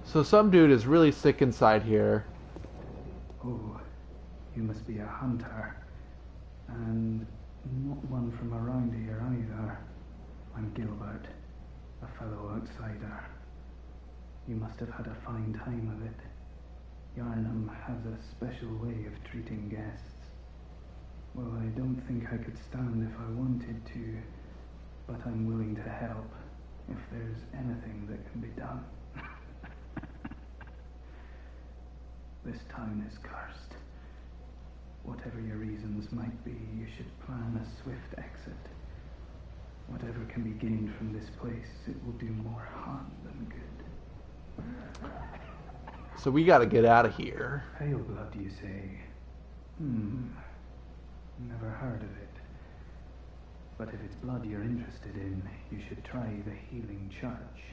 So some dude is really sick inside here. Oh, you must be a hunter. And not one from around here either. I'm Gilbert, a fellow outsider. You must have had a fine time of it. Yarnum has a special way of treating guests. Well, I don't think I could stand if I wanted to, but I'm willing to help if there's anything that can be done. This town is cursed. Whatever your reasons might be, you should plan a swift exit. Whatever can be gained from this place, it will do more harm than good. So we gotta get out of here. Pale blood, you say? Never heard of it. But if it's blood you're interested in, you should try the Healing Church.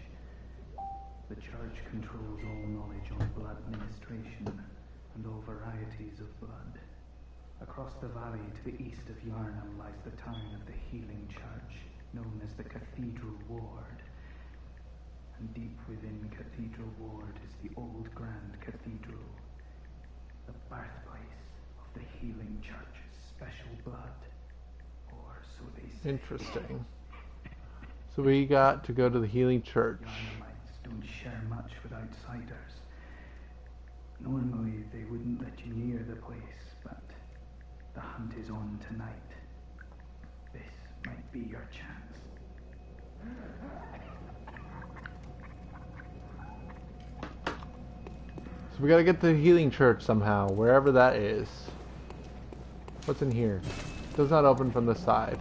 The church controls all knowledge on blood administration and all varieties of blood. Across the valley to the east of Yarnum lies the town of the Healing Church, known as the Cathedral Ward. And deep within Cathedral Ward is the old Grand Cathedral, the birthplace of the Healing Church's special blood, or so they say. Interesting. So we got to go to the Healing Church. Yarnumites don't share much with outsiders. Normally they wouldn't let you near the place, but the hunt is on tonight. This might be your chance. So we gotta get to the Healing Church somehow, wherever that is. What's in here? Does not open from the side.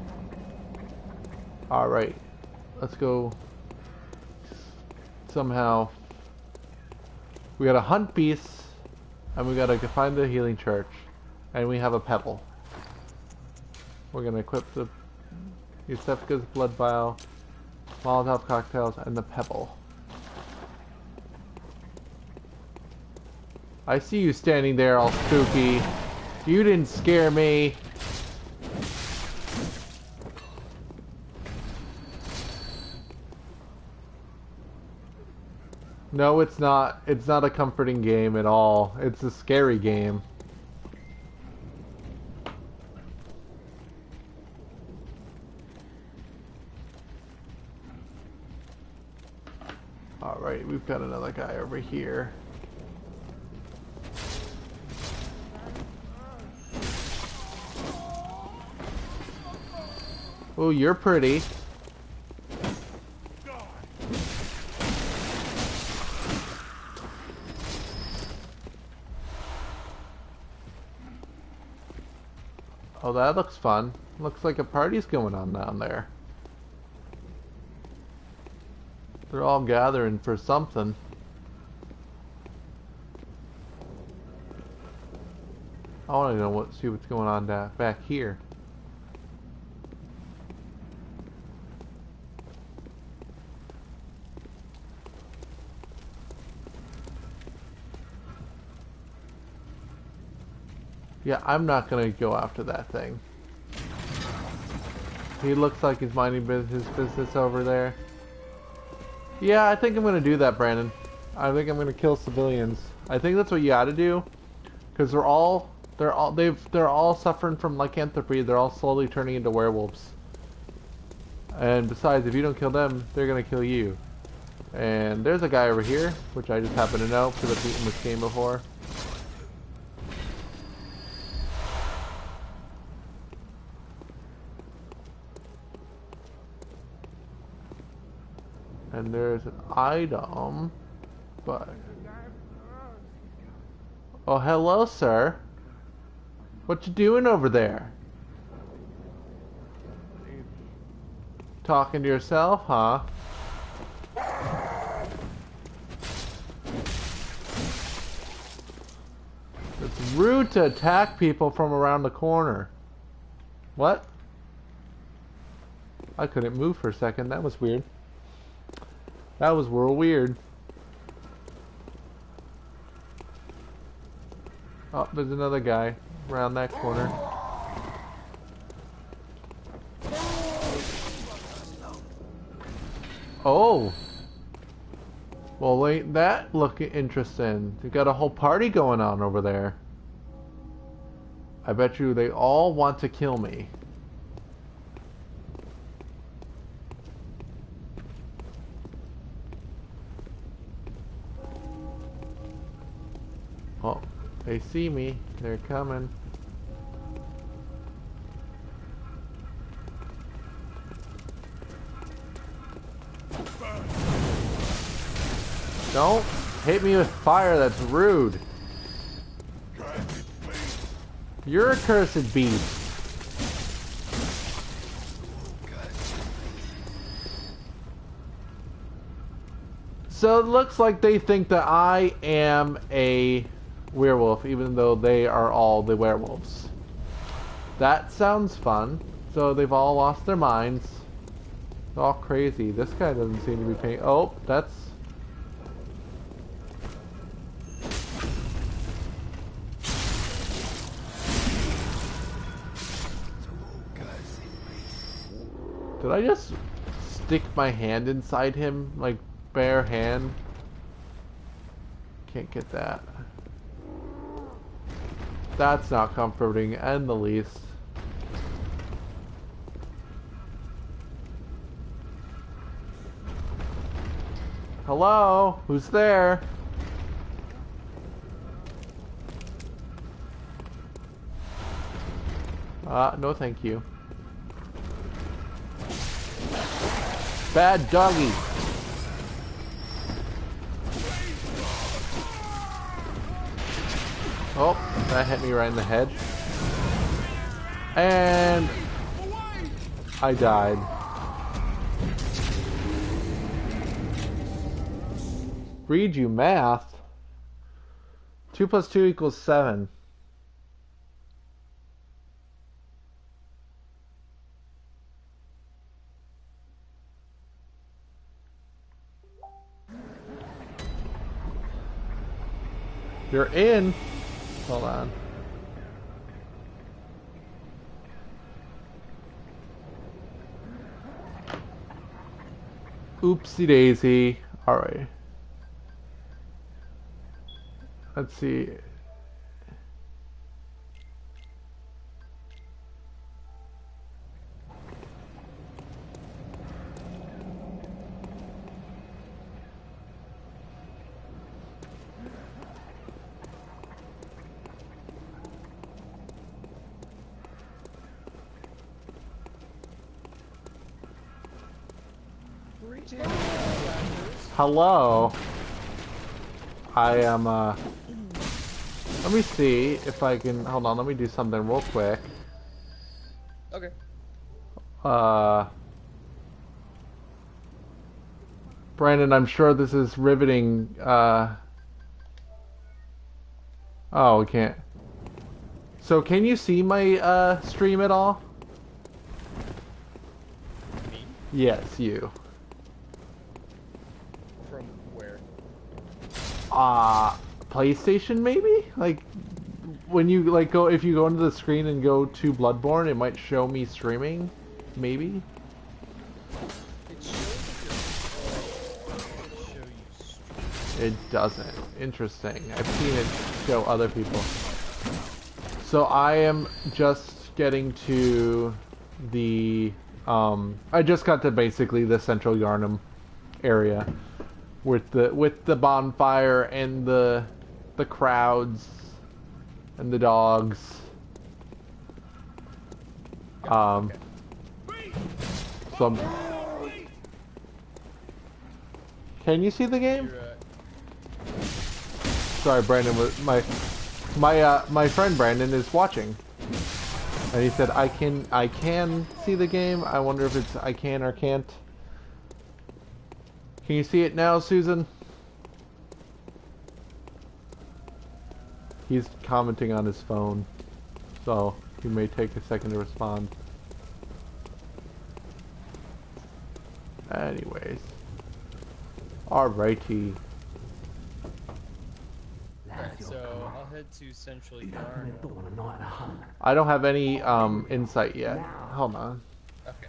Alright. Let's go somehow. We gotta hunt beasts, and we gotta find the Healing Church. And we have a pebble. We're gonna equip the Yusefka's blood vial, Molotov cocktails, and the pebble. I see you standing there all spooky. You didn't scare me. No, it's not. It's not a comforting game at all. It's a scary game. Alright, we've got another guy over here. Oh, you're pretty. Oh, that looks fun. Looks like a party's going on down there. They're all gathering for something. I want to see what's going on back here. Yeah, I'm not gonna go after that thing. He looks like he's minding his business over there. Yeah, I think I'm gonna do that, Brandon. I think I'm gonna kill civilians. I think that's what you gotta do, because they're all suffering from lycanthropy. They're all slowly turning into werewolves. And besides, if you don't kill them, they're gonna kill you. And there's a guy over here, which I just happen to know because I've beaten this game before. And there's an item, but... Oh, hello, sir. What you doing over there? Talking to yourself, huh? It's rude to attack people from around the corner. What? I couldn't move for a second. That was weird. That was real weird. Oh, there's another guy. around that corner. Oh! Well, ain't that looking interesting? They got a whole party going on over there. I bet you they all want to kill me. Oh, they see me. They're coming. Don't hit me with fire, that's rude. You're a cursed beast. So it looks like they think that I am a werewolf, even though they are all the werewolves. That sounds fun. So they've all lost their minds. It's all crazy. This guy doesn't seem to be paying. Oh, that's... Did I just stick my hand inside him, like bare hand? Can't get that. That's not comforting in the least. Hello? Who's there? No thank you. Bad doggy. Oh, that hit me right in the head. And I died. Read you math. 2 plus 2 equals 7. You're in. Hold on. Oopsie daisy. Alright. Let's see. Hello. I am, let me see if I can, hold on, let me do something real quick. Okay. Brandon, I'm sure this is riveting, oh, we can't. So can you see my, stream at all? Me? Yes, you. From where? PlayStation maybe? Like, when you, like, go, if you go into the screen and go to Bloodborne, it might show me streaming, maybe? It shows if you're... It doesn't. Interesting. I've seen it show other people. So I am just getting to the, I just got to basically the central Yarnum area with the bonfire and the crowds and the dogs. Okay. So can you see the game? Sorry, Brandon. My friend Brandon is watching, and he said I can see the game. I wonder if it's I can or can't. Can you see it now, Susan? He's commenting on his phone, so he may take a second to respond. Anyways, alrighty. Alright, so I'll head to Central Yard. I don't have any insight yet. Hold on. Okay.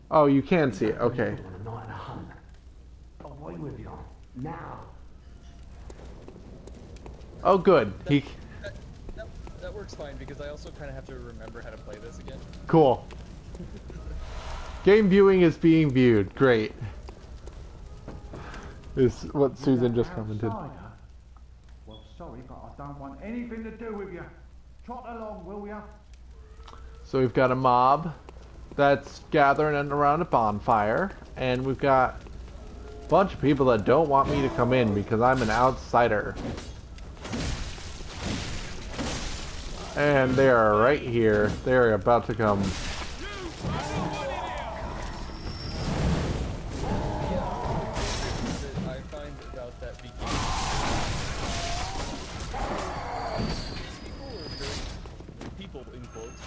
Oh, you can see it. Okay. Away with you. Now. Oh, good. He. That works fine because I also kind of have to remember how to play this again. Cool. Game viewing is being viewed. Great. Is what Susan just commented. Well, sorry, but I don't want anything to do with you. Trot along, will ya? So we've got a mob that's gathering around a bonfire, and we've got a bunch of people that don't want me to come in because I'm an outsider. And they are right here. They're about to come. I find about that beginning. People in quotes.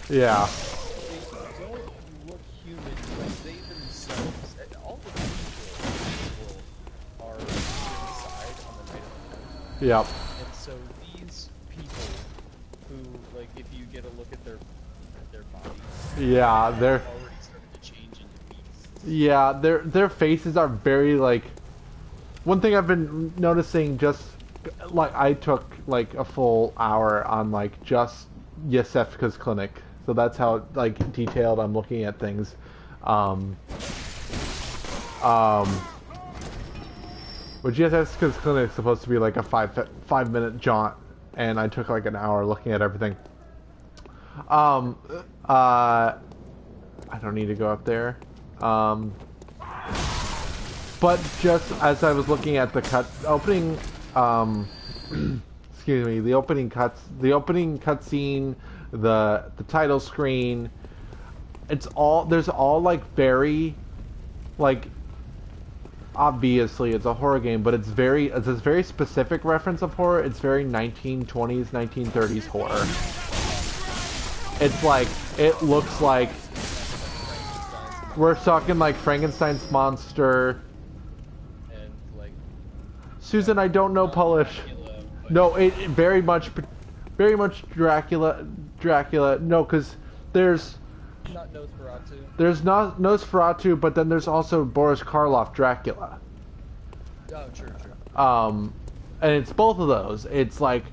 Yeah. They don't look human, like they themselves, all the people are inside on the night of the Yep. and so these people who, like, if you get a look at their bodies, Yeah, they're. already started to change into beasts. Yeah, their faces are very like. One thing I've been noticing, just like I took like a full hour on like just Yesefka's clinic, so that's how like detailed I'm looking at things. But Yesefka's clinic is supposed to be like a 5 minute jaunt, and I took like an hour looking at everything. I don't need to go up there. But just as I was looking at the opening, excuse me, the opening cutscene, the title screen, there's all like very, like, obviously it's a horror game, but it's a very specific reference of horror. It's very 1920s, 1930s horror. It's like, it looks like we're talking like Frankenstein's monster. And like Susan, I don't know Polish. Dracula, but No, it very much Dracula. No, because there's not Nosferatu. not Nosferatu, but then there's also Boris Karloff Dracula. Oh, true. And it's both of those. It's like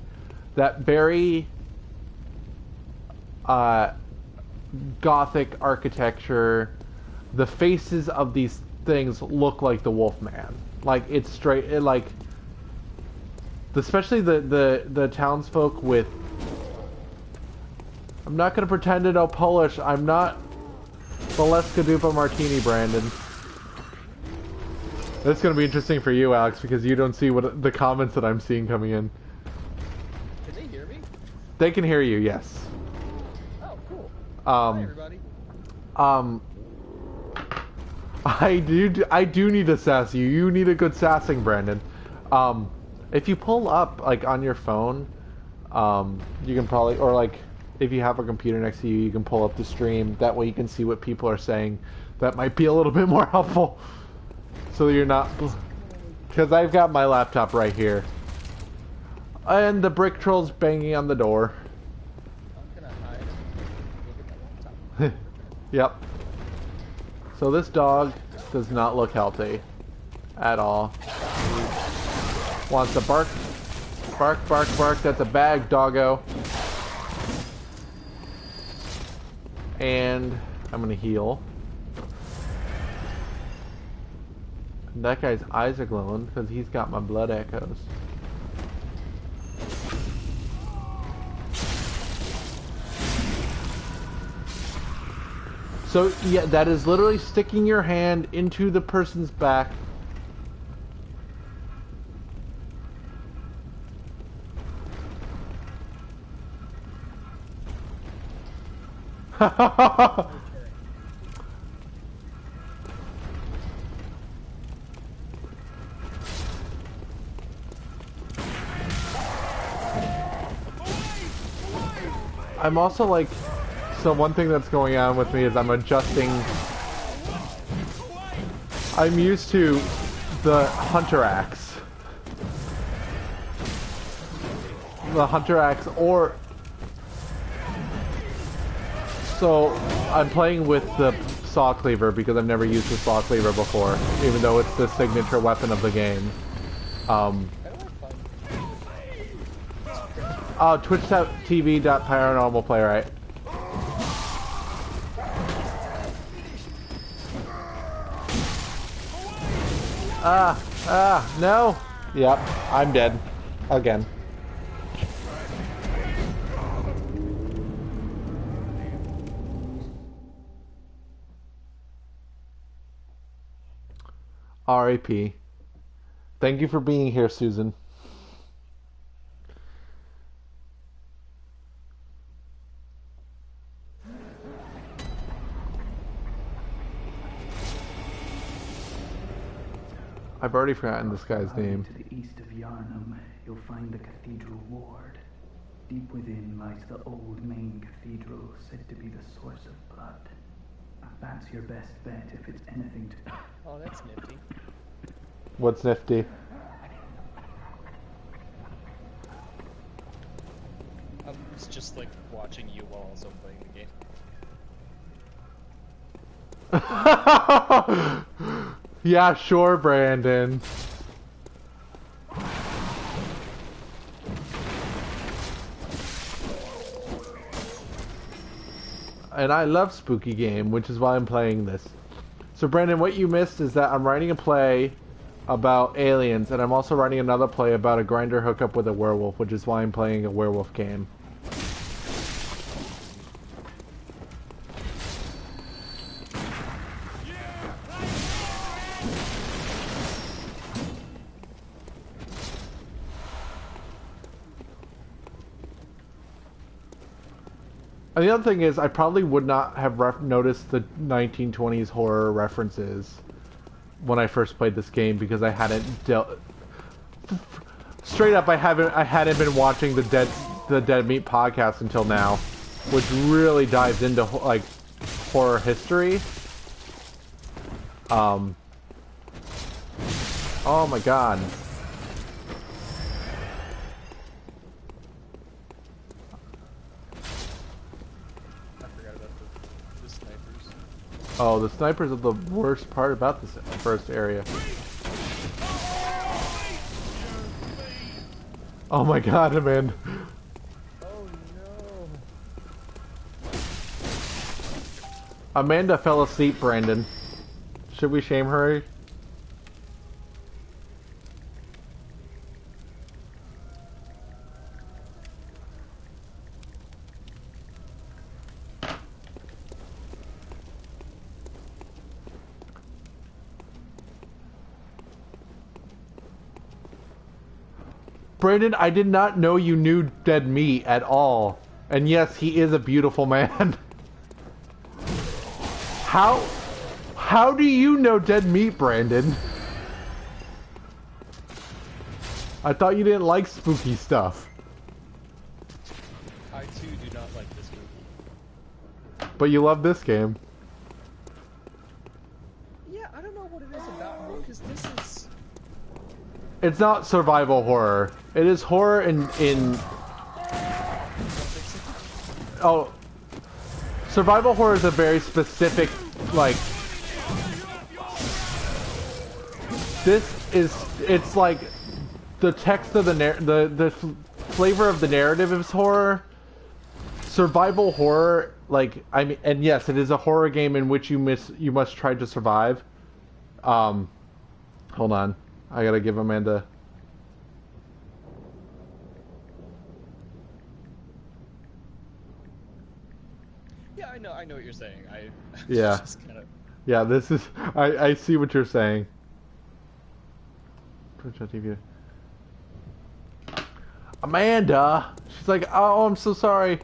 that very Gothic architecture. The faces of these things look like the Wolfman. Like it's straight, especially the townsfolk with. I'm not gonna pretend to know Polish. I'm not Valeska Dupa Martini, Brandon. That's gonna be interesting for you, Alex, because you don't see what the comments that I'm seeing coming in. Can they hear me? They can hear you, yes. Oh, cool. Hi, everybody. I do need to sass you. You need a good sassing, Brandon. If you pull up like on your phone, you can probably, or like if you have a computer next to you, you can pull up the stream. That way you can see what people are saying. That might be a little bit more helpful. So you're not, because I've got my laptop right here, and the brick troll's banging on the door. I'm gonna hide. Look at my laptop. Yep. So this dog does not look healthy at all. Wants to bark, bark, bark, bark. That's a bag, doggo. And I'm gonna heal. And that guy's eyes are glowing because he's got my blood echoes. So, yeah, that is literally sticking your hand into the person's back. I'm also like, so one thing that's going on with me is I'm adjusting. I'm used to the Hunter Axe. The Hunter Axe, or... So, I'm playing with the Saw Cleaver because I've never used the Saw Cleaver before, even though it's the signature weapon of the game. Twitch.tv.paranormalplaywright. No. Yep, I'm dead. Again. R.I.P. Thank you for being here, Susan. I've already forgotten this guy's name. To the east of Yarnum, you'll find the cathedral ward. Deep within lies the old main cathedral, said to be the source of blood. That's your best bet if it's anything to... Oh, that's nifty. What's nifty? It's just like watching you while also playing the game. Yeah, sure, Brandon. And I love spooky game, which is why I'm playing this. So Brandon, what you missed is that I'm writing a play about aliens, and I'm also writing another play about a grinder hookup with a werewolf, which is why I'm playing a werewolf game. And the other thing is, I probably would not have noticed the 1920s horror references when I first played this game because I hadn't dealt. Straight up, I hadn't been watching the Dead Meat podcast until now, which really dives into like horror history. Oh my god. Oh, the snipers are the worst part about this first area. Oh my god, Amanda. Oh no. Amanda fell asleep, Brandon. Should we shame her? Brandon, I did not know you knew Dead Meat at all. And yes, he is a beautiful man. How do you know Dead Meat, Brandon? I thought you didn't like spooky stuff. I too do not like this movie. But you love this game. Yeah, I don't know what it is about it, because this is... It's not survival horror. It is horror in... Oh. Survival horror is a very specific, like... It's like... The text of the flavor of the narrative is horror. Survival horror, like, I mean, and yes, it is a horror game in which you must try to survive. Hold on. I gotta give Amanda... Yeah, I know what you're saying. Yeah. Just kind of... Yeah, this is... I see what you're saying. TV. Amanda! She's like, oh, I'm so sorry.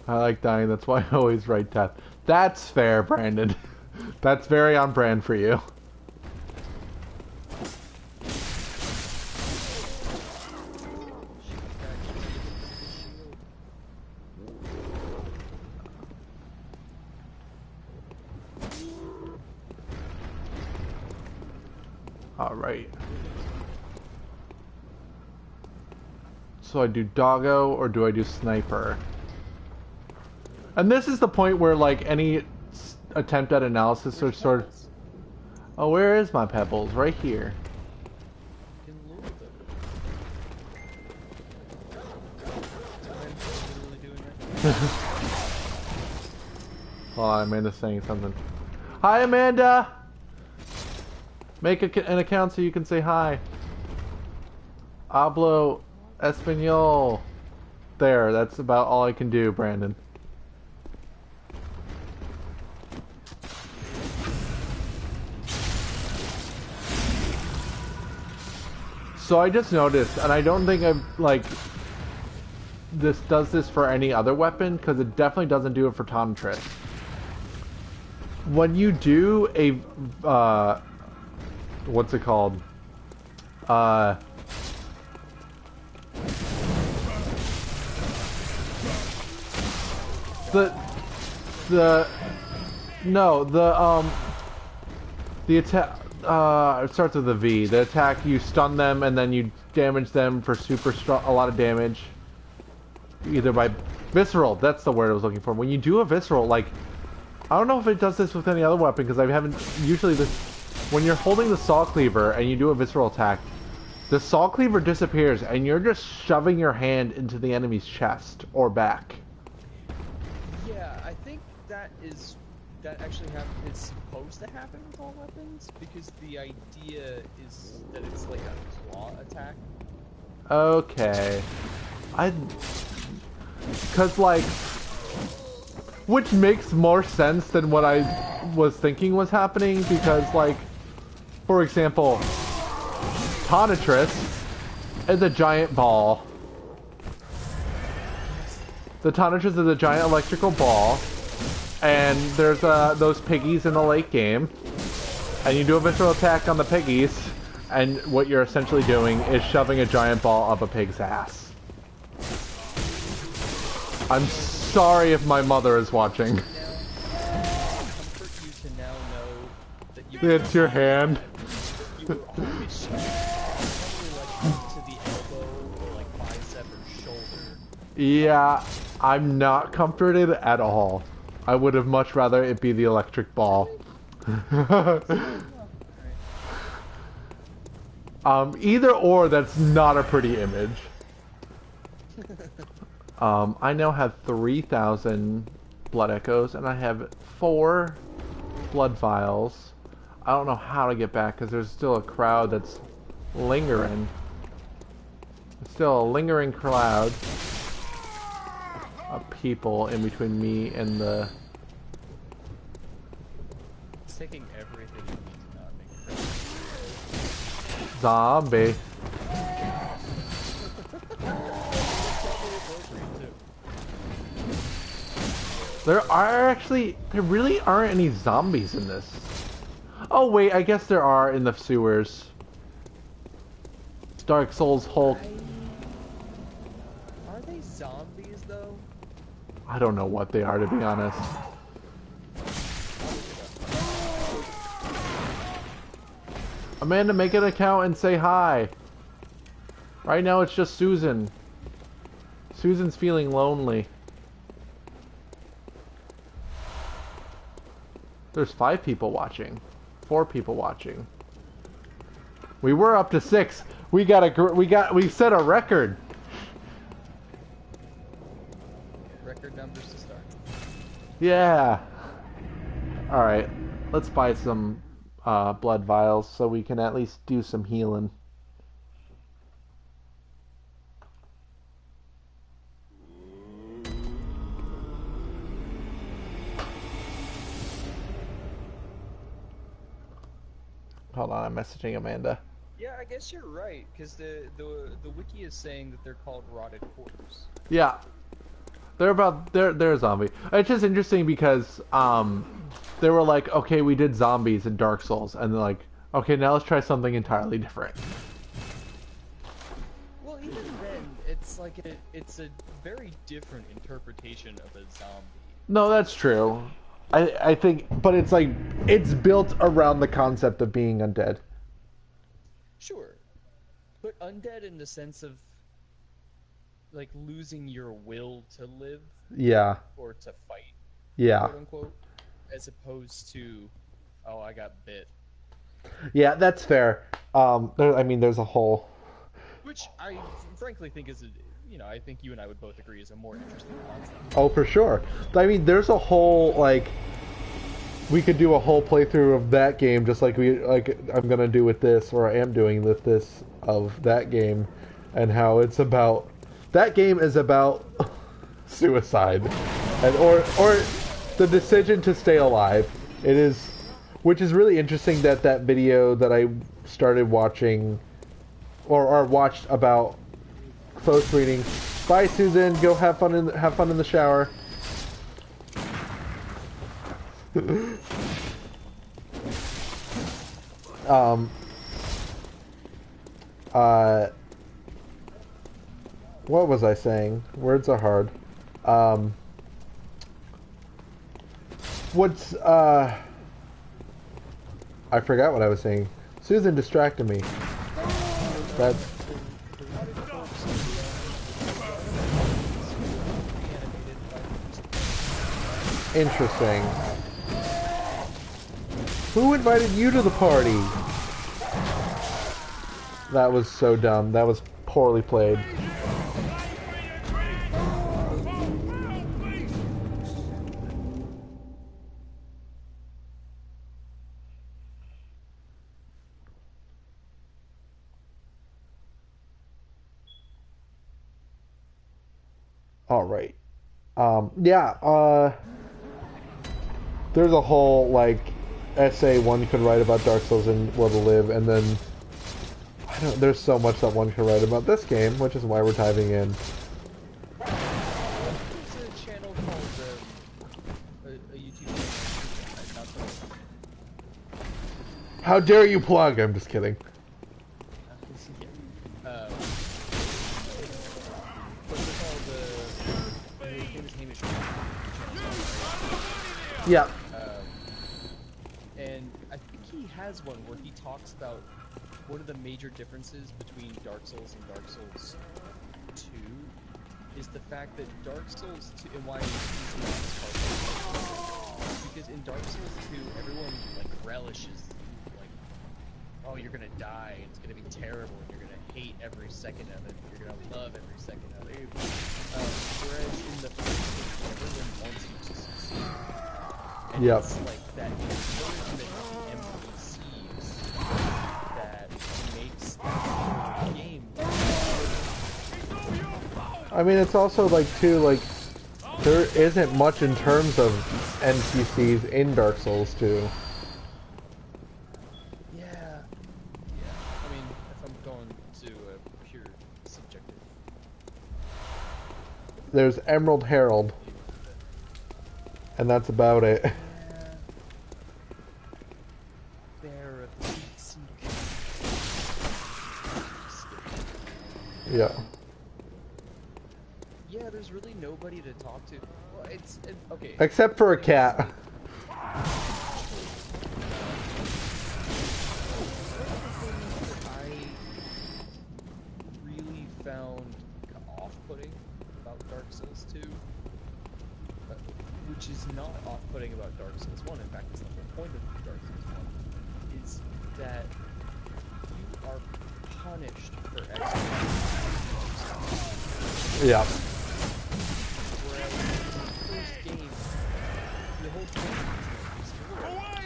I like dying, that's why I always write death. That's fair, Brandon. That's very on brand for you. Right. So I do doggo or do I do sniper? And this is the point where like any attempt at analysis or sort of... Oh, where is my pebbles? Right here. In Louisville. Hold on, Amanda's saying something. Hi, Amanda! Make an account so you can say hi. Hablo Espanol. There, that's about all I can do, Brandon. So I just noticed, and I don't think I've, like, this does this for any other weapon, because it definitely doesn't do it for Tonitrus. When you do a, what's it called? The attack, it starts with a V. The attack, you stun them and then you damage them for a lot of damage. Either by visceral, that's the word I was looking for. When you do a visceral, like, I don't know if it does this with any other weapon because I haven't, usually when you're holding the saw cleaver and you do a visceral attack, the saw cleaver disappears and you're just shoving your hand into the enemy's chest or back. Yeah, I think that actually is supposed to happen with all weapons, because the idea is that it's like a claw attack. Okay. Cause like, which makes more sense than what I was thinking was happening, because like, for example, Tonitrus is a giant ball. The Tonitrus is a giant electrical ball, and there's those piggies in the late game, and you do a visceral attack on the piggies, and what you're essentially doing is shoving a giant ball up a pig's ass. I'm sorry if my mother is watching. It's your hand. You would always shove it probably like to the elbow or like bicep or shoulder. Yeah, I'm not comforted at all. I would have much rather it be the electric ball. Either or, that's not a pretty image. I now have 3,000 blood echoes, and I have 4 blood vials. I don't know how to get back, because there's still a crowd that's lingering. There's still a lingering crowd of people in between me and the... It's taking everything you need to not make friends. Zombie. There really aren't any zombies in this. Oh wait, I guess there are in the sewers. Dark Souls Hulk. Are they zombies though? I don't know what they are, to be honest. Amanda, make an account and say hi. Right now it's just Susan. Susan's feeling lonely. There's 5 people watching. 4 people watching. We were up to 6. We set a record. Record numbers to start. Yeah. All right. Let's buy some blood vials so we can at least do some healing. Hold on, I'm messaging Amanda. Yeah, I guess you're right, because the wiki is saying that they're called rotted corpse. Yeah. They're a zombie. It's just interesting because they were like, okay, we did zombies in Dark Souls, and they're like, okay, now let's try something entirely different. Well, even then, it's like it's a very different interpretation of a zombie. No, that's true. I think, but it's like, it's built around the concept of being undead. Sure. But undead in the sense of, like, losing your will to live Yeah. or to fight, Yeah. quote unquote, as opposed to, oh, I got bit. Yeah, that's fair. I mean, there's a whole. Which I frankly think is, I think you and I would both agree is a more interesting concept. Oh, for sure. I mean, there's a whole, like, we could do a whole playthrough of that game, just like I'm gonna do with this, or I am doing with this of that game, and how it's about. That game is about suicide, and or the decision to stay alive. It is, which is really interesting that video that I started watching, or watched about close reading. Bye, Susan. Go have fun in the shower. What was I saying? Words are hard. I forgot what I was saying. Susan distracted me. That's interesting. Who invited you to the party? That was so dumb. That was poorly played. All right. There's a whole, like, essay one could write about Dark Souls and Will to Live, and then there's so much that one can write about this game, which is why we're diving in. There's a channel called a YouTube channel. How dare you plug? I'm just kidding. Yeah. And I think he has one where he talks about one of the major differences between Dark Souls and Dark Souls 2 is the fact that Dark Souls 2, and why he's not as hardcore, because in Dark Souls 2, everyone, like, relishes, like, oh, you're gonna die, it's gonna be terrible, and you're gonna hate every second of it, you're gonna love every second of it. Whereas in the first game, everyone wants you to succeed. And yep. It's like that encouragement of the NPCs that makes that game. I mean, it's also like, too, like, there isn't much in terms of NPCs in Dark Souls 2. Yeah. I mean, if I'm going to a pure subjective. There's Emerald Herald. And that's about it. Yeah. Yeah, there's really nobody to talk to. Well, it's okay. Except for a cat. I really found off-putting about Dark Souls 2. Which is not off-putting about Dark Souls 1, in fact, it's the whole point of Dark Souls 1, is that you are punished for executing. Yeah. Whereas in the first game, the whole point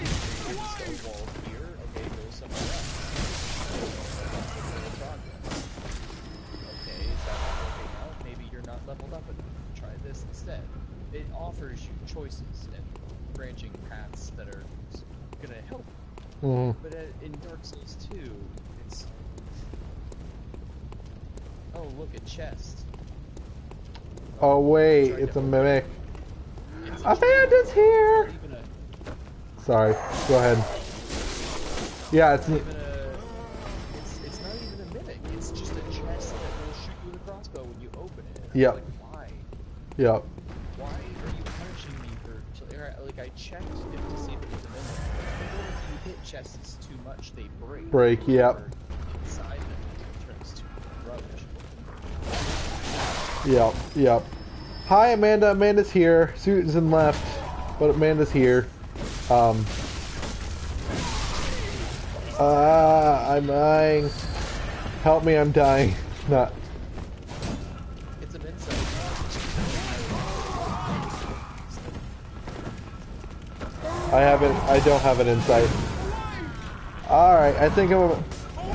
is to stay wall here, okay, go somewhere else. Okay, is that not working out? Maybe you're not leveled up enough. Try this instead. It offers you choices and branching paths that are going to help. Mm-hmm. But in Dark Souls 2, it's... Oh, look, a chest. Oh, wait, it's a mimic. Amanda's here! Sorry, go ahead. Yeah, it's... It's not even a mimic. It's just a chest that will shoot you with a crossbow when you open it. Yep. Like, why? Yep. Why are you punishing me for... Like, I checked to see if it was a mimic. If you hit chests too much, they break. Break, yep. It's Yep, yep. Hi, Amanda. Amanda's here. Susan left, but Amanda's here. I'm dying. Help me, I'm dying. Not. It's an insight. I don't have an insight. Alright,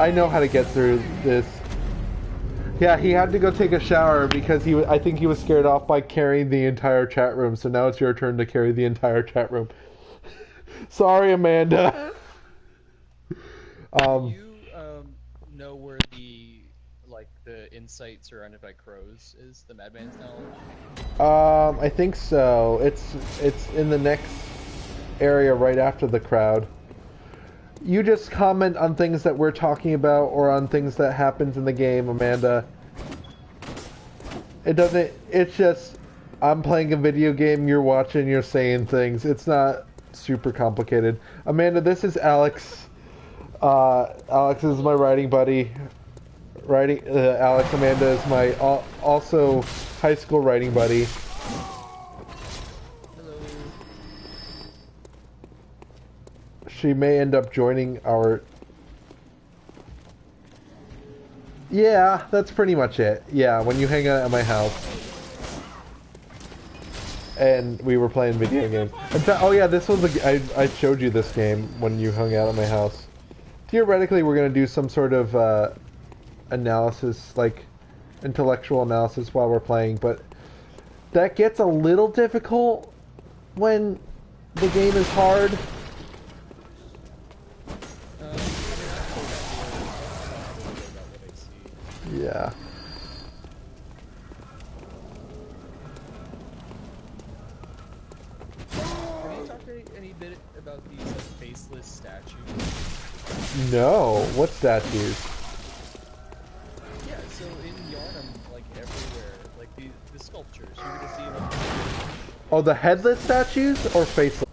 I know how to get through this. Yeah, he had to go take a shower because I think he was scared off by carrying the entire chat room, so now it's your turn to carry the entire chat room. Sorry, Amanda. Do you know where the insights or identified crows is? The Madman's knowledge? I think so. It's in the next area right after the crowd. You just comment on things that we're talking about or on things that happens in the game, Amanda. It's just, I'm playing a video game, you're watching, you're saying things. It's not super complicated. Amanda, this is Alex. Alex is my writing buddy. Alex, Amanda is my also high school writing buddy. She may end up joining our... Yeah, that's pretty much it. Yeah, when you hang out at my house. And we were playing video games. In fact, oh yeah, this was I showed you this game when you hung out at my house. Theoretically, we're going to do some sort of analysis, like intellectual analysis while we're playing, but that gets a little difficult when the game is hard. Yeah. Have you talked any bit about these faceless statues? No. What statues? Yeah, so in Yharnam, like everywhere, like the sculptures, you're gonna see them. Oh, the headless statues or faceless?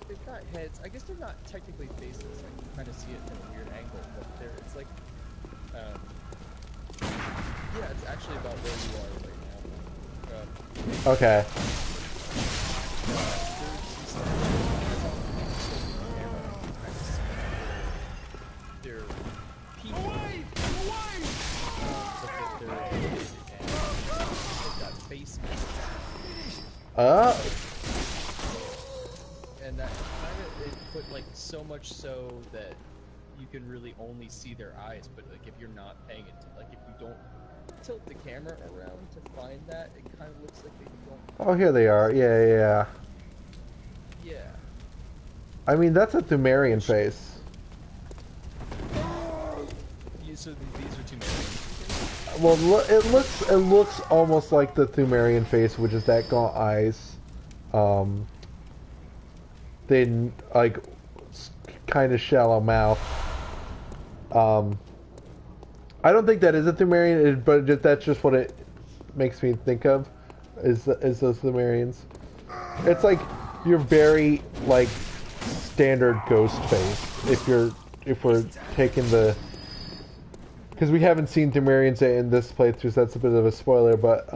They've got heads. I guess they're not technically faceless. I can kind of see it from a weird angle, but it's like, yeah, it's actually about where you are right now. Okay. They're people. They've got face masks. And that kind of, it put like so much so that you can really only see their eyes, but like if you're not paying it, like if you don't tilt the camera around to find that, it kind of looks like they don't. Oh, here they are. Yeah. Yeah. I mean, that's a Thumerian face. So these are two. Well, it looks almost like the Thumerian face, which is that gaunt eyes. Then like kind of shallow mouth. I don't think that is a Thumerian, but that's just what it makes me think of. Is those Thumerians? It's like your very like standard ghost face. If we're taking the, because we haven't seen Thumerians in this playthrough, so that's a bit of a spoiler. But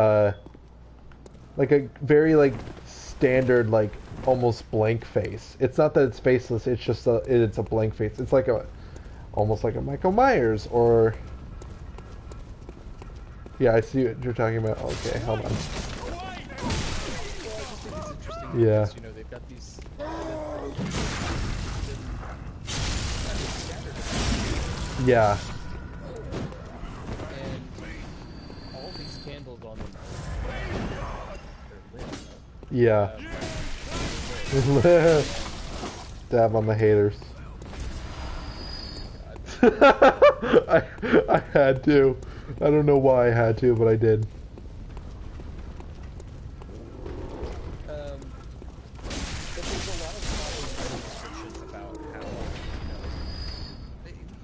like a very like standard like almost blank face. It's not that it's faceless. It's just it's a blank face. It's like almost like a Michael Myers or. Yeah, I see what you're talking about. Okay, hold on. Yeah. You know, they've got these. Yeah. And all these candles on them. They're lit. Yeah. Dab on the haters. I had to. I don't know why I had to, but I did. But there's a lot of restrictions about how,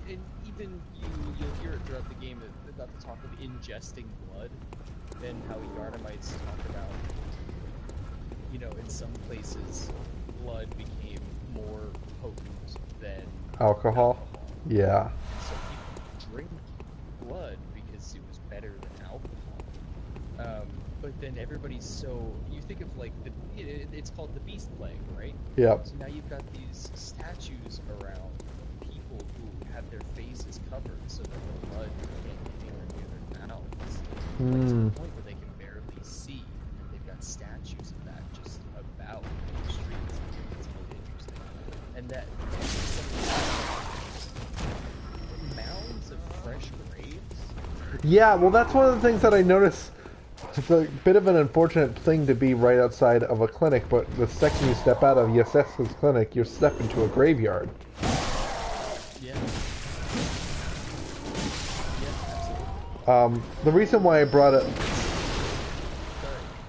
and even you'll hear it throughout the game about the talk of ingesting blood, and how Yharnamites talk about, in some places, blood became more potent than Alcohol? Yeah. So people drink blood because it was better than alcohol. But then everybody's so, you think of like it's called the Beast Plague, right? Yep. So now you've got these statues around people who have their faces covered so that the blood can't get anywhere near their mouths. Like to the point where they can barely see. And they've got statues of that just about the streets. It's really interesting. And that mounds of fresh graves. Yeah, well, that's one of the things that I noticed. It's a bit of an unfortunate thing to be right outside of a clinic, but the second you step out of Yesessa's clinic, you step into a graveyard. Yeah. Absolutely. The reason why I brought up... Sorry,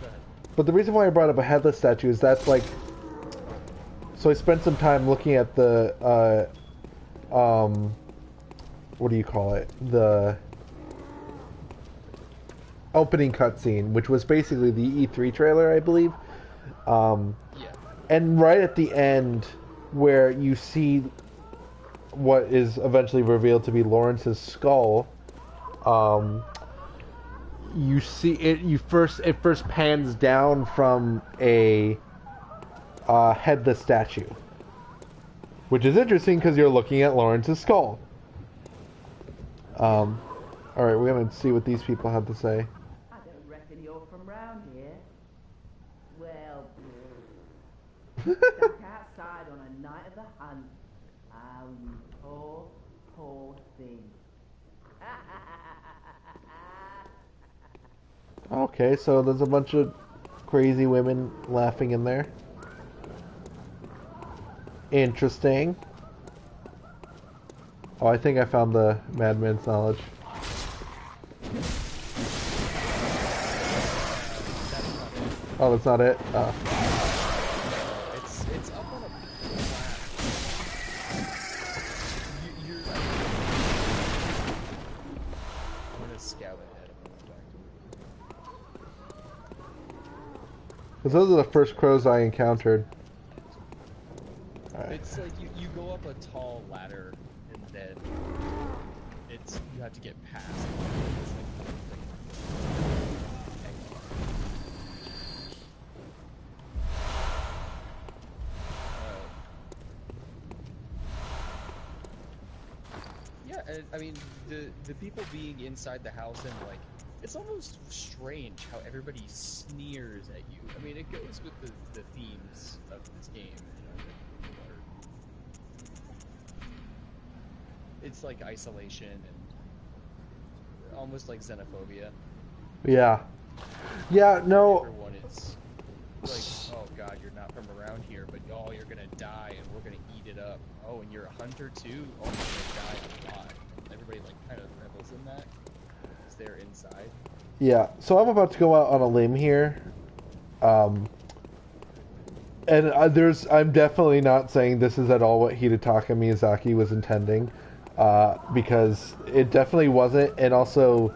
go ahead. But the reason why I brought up a headless statue is that's like... So I spent some time looking at the, what do you call it? The opening cutscene, which was basically the E3 trailer, I believe. Yeah. And right at the end, where you see what is eventually revealed to be Lawrence's skull, you see it. It first pans down from a headless statue, which is interesting because you're looking at Lawrence's skull. All right, we're gonna see what these people have to say. I don't reckon you're from round here. Well, stuck outside on a night of the hunt. Oh, you poor, poor thing. Okay, so there's a bunch of crazy women laughing in there. Interesting. Oh, I think I found the Madman's Knowledge. Oh, that's not it? Oh. It's up on a you're I'm gonna scout ahead. Because those are the first crows I encountered. Alright. It's like you go up a tall ladder and then you have to get past it. It's yeah, and I mean the people being inside the house and like it's almost strange how everybody sneers at you. I mean, it goes with the themes of this game. You know, that people it's like isolation and almost like xenophobia. Yeah. Yeah, no. Everyone is like, oh god, you're not from around here, but oh, you're gonna die and we're gonna eat it up. Oh, and you're a hunter too? Oh, you're gonna die a lot. Everybody like kind of revels in that. Because they're inside. Yeah, so I'm about to go out on a limb here. And I'm definitely not saying this is at all what Hidetaka Miyazaki was intending. Because it definitely wasn't, and also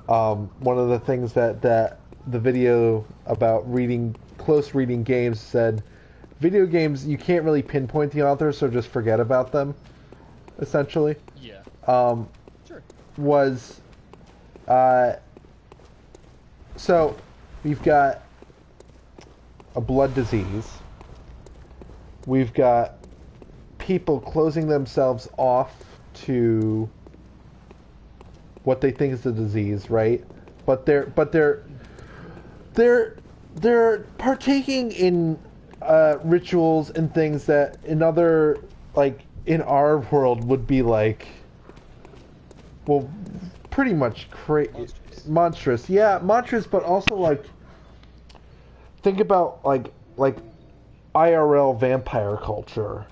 one of the things that the video about close reading games said, video games, you can't really pinpoint the author, so just forget about them, essentially. Yeah. Sure. Was, so, we've got a blood disease. We've got people closing themselves off to what they think is the disease, right? But they're partaking in rituals and things that in other, like in our world, would be like, well, pretty much monstrous. Yeah, monstrous, but also like, think about like IRL vampire culture.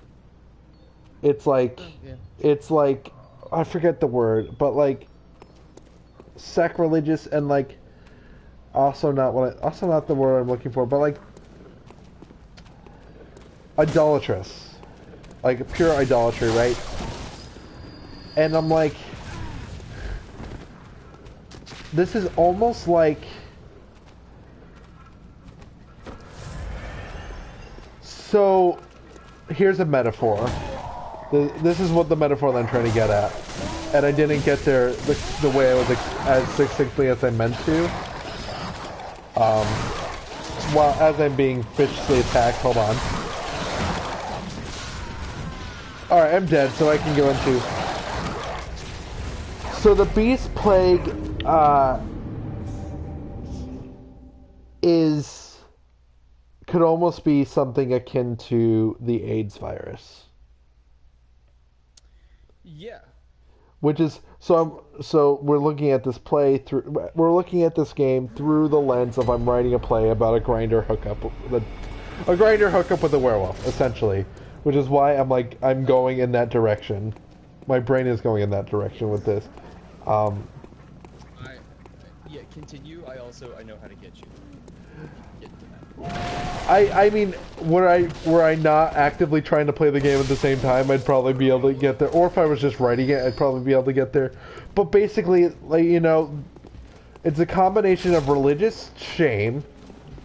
It's like, it's like, I forget the word, but like sacrilegious and like also not the word I'm looking for, but like idolatrous, like pure idolatry, right? And I'm like, this is almost like, so here's a metaphor. This is what the metaphor that I'm trying to get at, and I didn't get there the way I was as succinctly as I meant to. While as I'm being viciously attacked, hold on. Alright, I'm dead, so I can go into... So the Beast Plague, could almost be something akin to the AIDS virus. Yeah. Which is so we're looking at this play through. We're looking at this game through the lens of I'm writing a play about a grinder hookup with a werewolf, essentially. Which is why I'm going in that direction. My brain is going in that direction with this. Yeah, continue. I know how to get you. Get to that. I mean, were I not actively trying to play the game at the same time, I'd probably be able to get there. Or if I was just writing it, I'd probably be able to get there. But basically, like, you know, it's a combination of religious shame,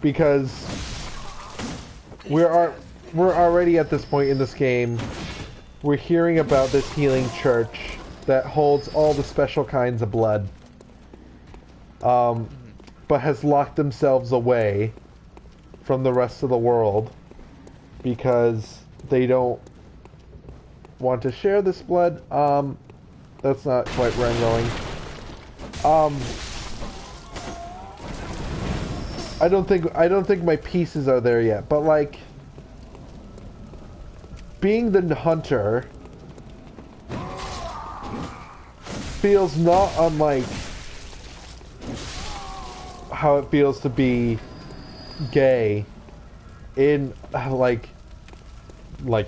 because we're already at this point in this game. We're hearing about this healing church that holds all the special kinds of blood, but has locked themselves away from the rest of the world because they don't want to share this blood. That's not quite where I'm going. I don't think my pieces are there yet, but like being the hunter feels not unlike how it feels to be gay in like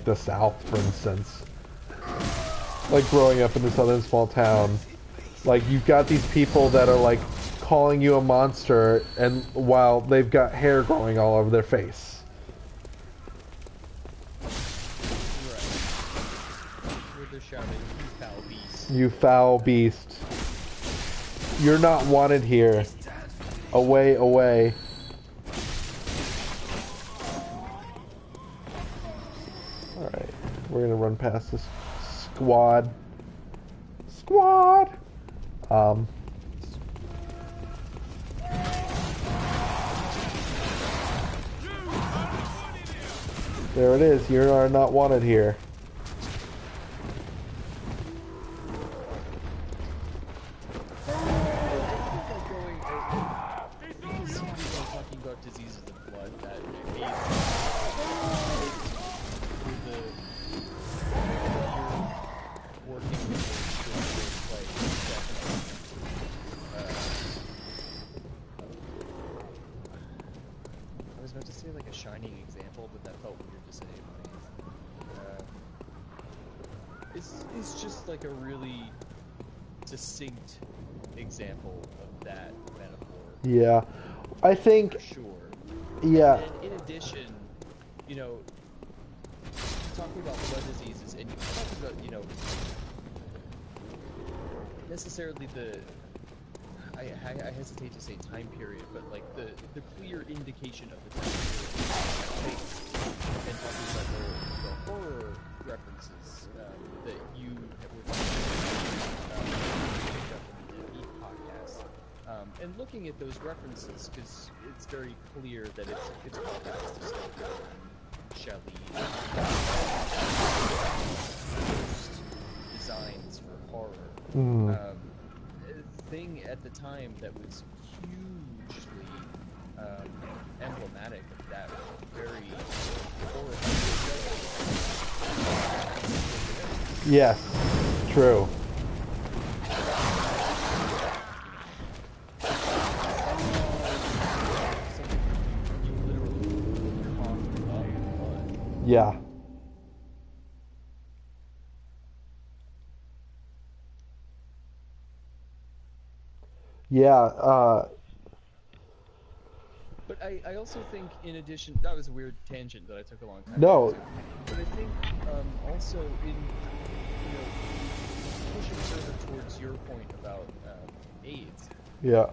the South, for instance. Like growing up in a southern small town, like you've got these people that are like calling you a monster, and while they've got hair growing all over their face. Right. Where they're shouting, "You foul beast! You foul beast! You're not wanted here. Away, away." Alright, we're gonna run past this squad. Squad! There it is, you are not wanted here. Talking about diseases of blood that working with play definitely. I was about to say like a shining example, but that felt weird to say. It's just like a really distinct example of that metaphor. Yeah. I think... For sure. Yeah. And in addition, you know, talking about blood diseases, and talking about, you know, necessarily the... I hesitate to say time period, but like the clear indication of the time period, and talking about the horror references that you were talking about in the Beat podcast, and looking at those references, because it's very clear that it's references to Stoker and Shelley, designs for horror. Thing at the time that was hugely emblematic of that very horrifying show. Yes, true. You literally coughed up blood. Yeah. Yeah, But I also think, in addition, that was a weird tangent that I took a long time. No. To, but I think also in, you know, pushing further towards your point about AIDS. Yeah.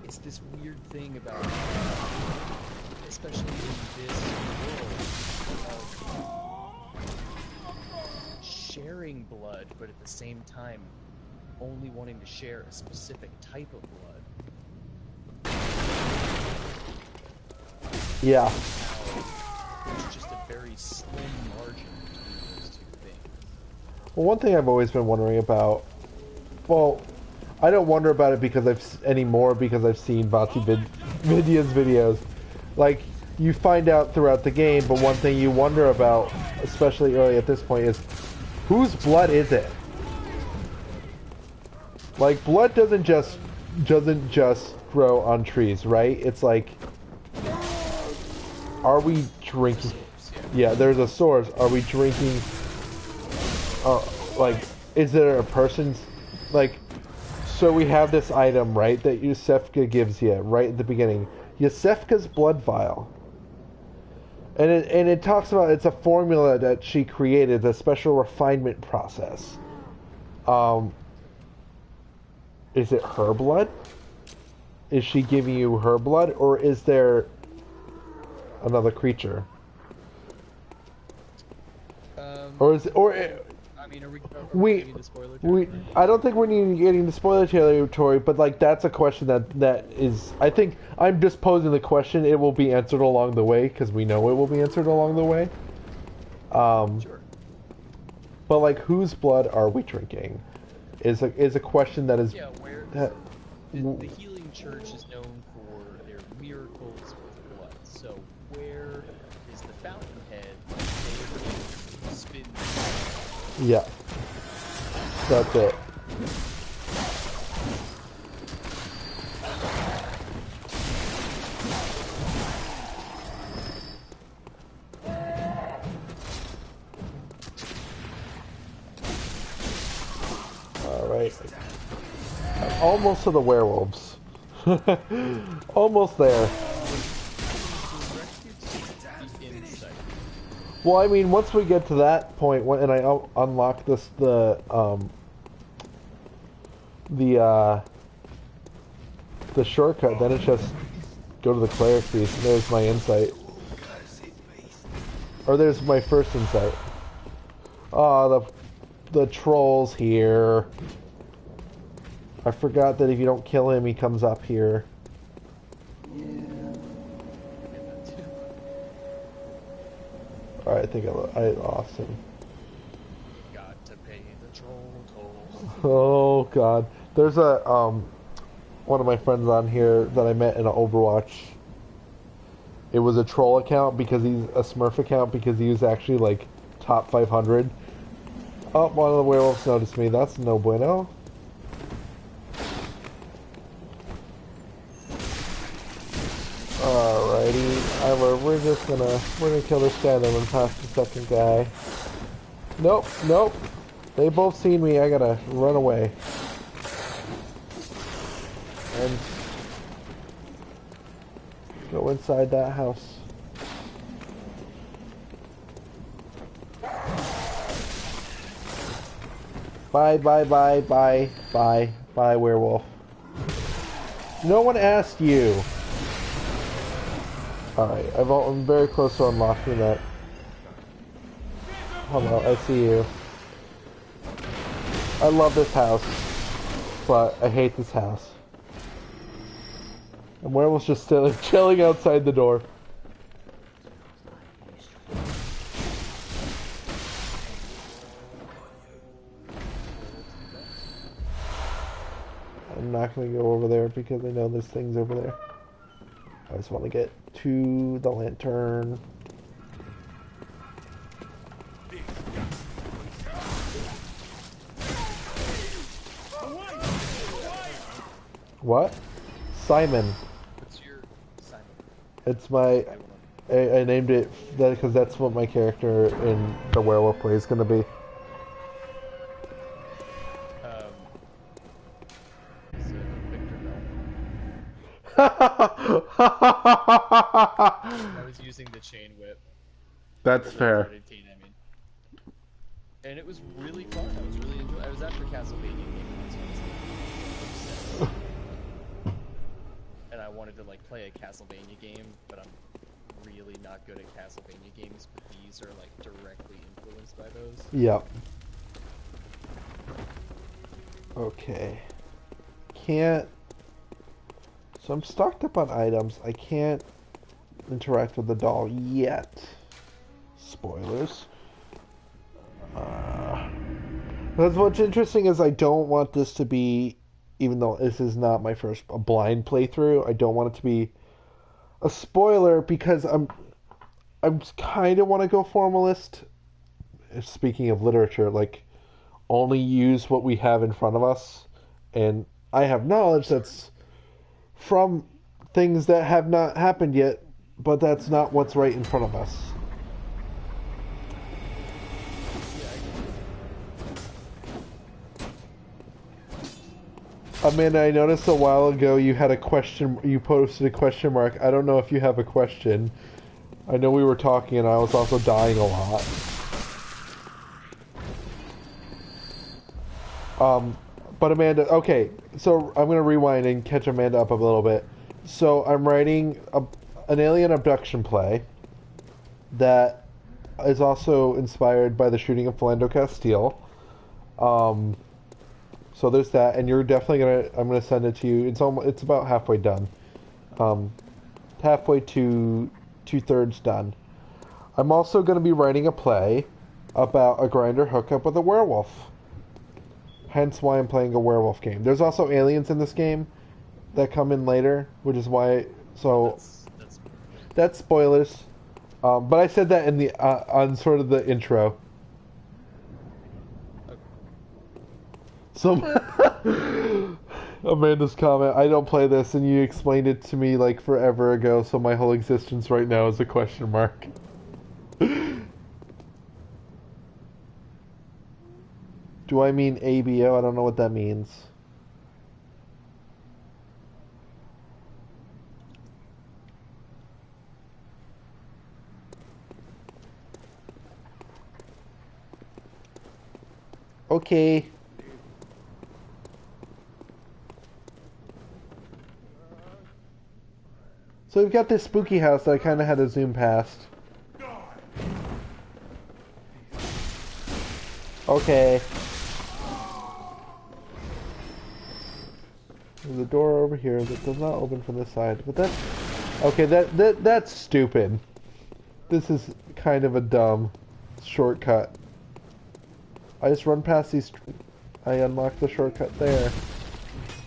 It's this weird thing about, especially in this world, of sharing blood, but at the same time only wanting to share a specific type of blood. Yeah. Now, there's just a very slim margin between those two things. Well, one thing I've always been wondering about, well, I don't wonder about it because anymore because I've seen Vidya's videos. Like, you find out throughout the game, but one thing you wonder about, especially early at this point, is whose blood is it? Like, blood doesn't just grow on trees, right? It's like, are we drinking? Yeah, there's a source. Are we drinking? Like, is there a person's? Like, so we have this item, right, that Yusefka gives you right at the beginning. Yusefka's blood vial. And it talks about it's a formula that she created, a special refinement process. Is it her blood? Is she giving you her blood, or is there another creature? Or is I mean, are we getting into spoiler territory? I don't think we're getting into spoiler territory, but like that's a question that is. I think I'm just posing the question. It will be answered along the way because we know it will be answered along the way. Sure. But like, whose blood are we drinking? Is a question that is. Yeah, the Healing Church is known for their miracles with blood. So where is the fountainhead that they spin? Yeah, that's it. All right, I'm almost to the werewolves. Almost there. Well, I mean, once we get to that point, and I unlock the shortcut, then it's just go to the cleric piece, and there's my insight. Or there's my first insight. Oh, the troll's here. I forgot that if you don't kill him, he comes up here. Alright, I think I lost him. Got to pay the troll toll. Oh god. There's a one of my friends on here that I met in an Overwatch. It was a troll account because he's a Smurf account because he was actually like top 500. Oh, one of the werewolves noticed me. That's no bueno. Alrighty, we're gonna kill this guy, then we're past the second guy. Nope. They both seen me. I gotta run away. And go inside that house. Bye, werewolf. No one asked you. Alright, I'm very close to unlocking that. Hello, I see you. I love this house, but I hate this house. And werewolf's just still chilling outside the door. I'm not going to go over there because I know there's things over there. I just want to get to the lantern. What? Simon. What's your Simon? It's my... I named it because that's what my character in the werewolf play is going to be. I was using the chain whip. That's fair. And it was really fun. I was really enjoying it. I was after Castlevania game once, so I was like, and I wanted to like play a Castlevania game, but I'm really not good at Castlevania games, but these are like directly influenced by those. Yep. Okay. Can't... So I'm stocked up on items. I can't interact with the doll yet. Spoilers. Because what's interesting is I don't want this to be, even though this is not my first blind playthrough, I don't want it to be a spoiler because I'm kind of want to go formalist. Speaking of literature, like only use what we have in front of us, and I have knowledge that's from things that have not happened yet, but that's not what's right in front of us. Amanda, I noticed a while ago you had a question, you posted a question mark. I don't know if you have a question. I know we were talking and I was also dying a lot. But Amanda, okay, so I'm going to rewind and catch Amanda up a little bit. So I'm writing an alien abduction play that is also inspired by the shooting of Philando Castile. So there's that, and you're definitely I'm gonna send it to you. It's about halfway done. Halfway to 2/3 done. I'm also gonna be writing a play about a grinder hookup with a werewolf. Hence why I'm playing a werewolf game. There's also aliens in this game that come in later, which is why. So that's spoilers. But I said that in the on sort of the intro. So Amanda's comment, I don't play this, and you explained it to me like forever ago, so my whole existence right now is a question mark. Do I mean ABO? I don't know what that means. Okay. So we've got this spooky house that I kind of had to zoom past. Okay. There's a door over here that does not open from this side, but that's... Okay, that's stupid. This is kind of a dumb shortcut. I just run past these... I unlock the shortcut there.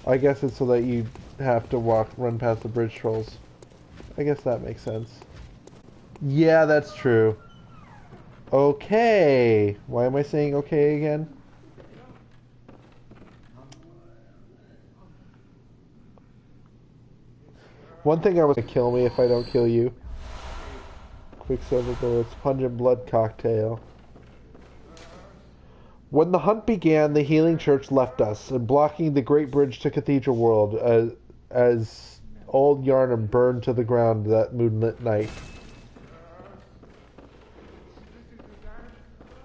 I guess it's so that you have to run past the bridge trolls. I guess that makes sense. Yeah, that's true. Okay. Why am I saying okay again? One thing I was gonna kill me if I don't kill you. Quicksilver bullets, pungent blood cocktail. When the hunt began, the healing church left us, and blocking the great bridge to Cathedral World as old Yarnum burned to the ground that moonlit night.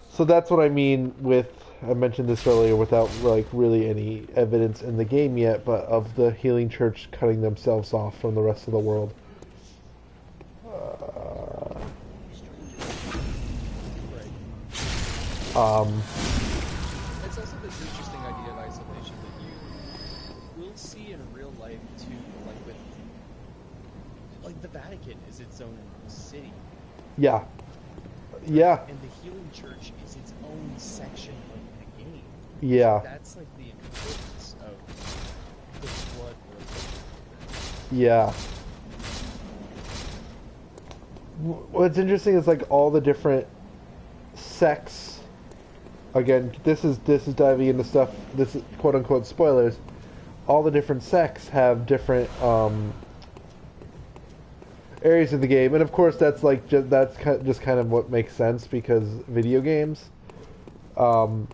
So that's what I mean with, I mentioned this earlier without like really any evidence in the game yet, but of the healing church cutting themselves off from the rest of the world. It's also this interesting idea of isolation that you will see in real life too, like with, like the Vatican is its own city. Yeah. Yeah. And the healing church is its own section of the game. Yeah. That's like the importance of the blood relationship. Yeah. What's interesting is like all the different sects. Again, this is diving into stuff. This is quote unquote spoilers. All the different sects have different areas of the game, and of course that's like just kind of what makes sense because video games. Yeah.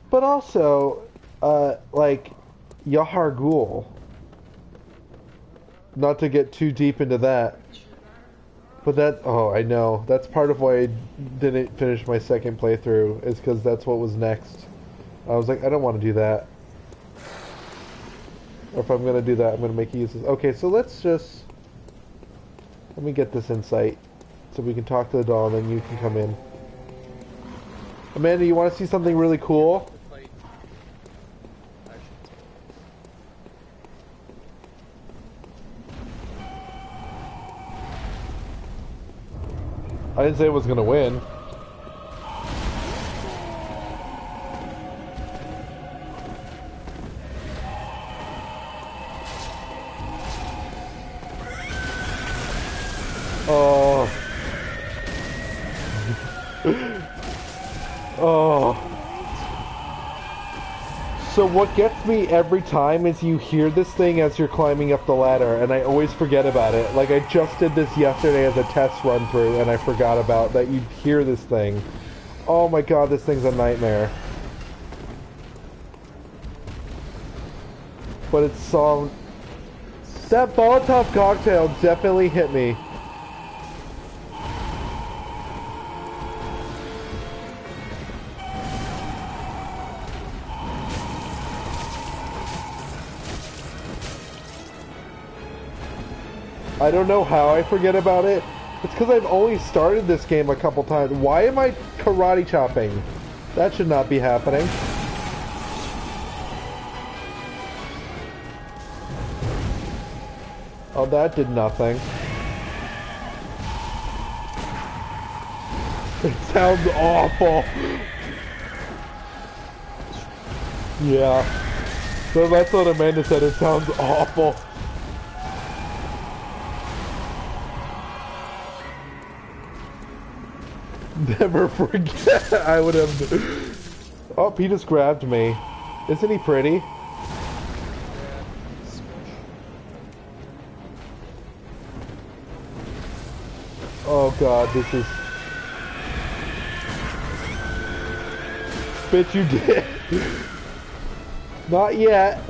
But also, like Yahar Ghul. Not to get too deep into that. But I know. That's part of why I didn't finish my second playthrough, is because that's what was next. I was like, I don't want to do that. Or if I'm going to do that, I'm going to make use of... Okay, so let me get this insight, so we can talk to the doll, and then you can come in. Amanda, you want to see something really cool? I didn't say it was gonna win. Oh. Oh. So what gets me every time is you hear this thing as you're climbing up the ladder, and I always forget about it. Like, I just did this yesterday as a test run through, and I forgot about that you'd hear this thing. Oh my god, this thing's a nightmare. But it's so... That Molotov cocktail definitely hit me. I don't know how I forget about it. It's because I've only started this game a couple times. Why am I karate chopping? That should not be happening. Oh, that did nothing. It sounds awful. Yeah. So that's what Amanda said. It sounds awful. Never forget. I would have... Oh, he just grabbed me. Isn't he pretty? Oh god, this is... Bitch, you did. Not yet.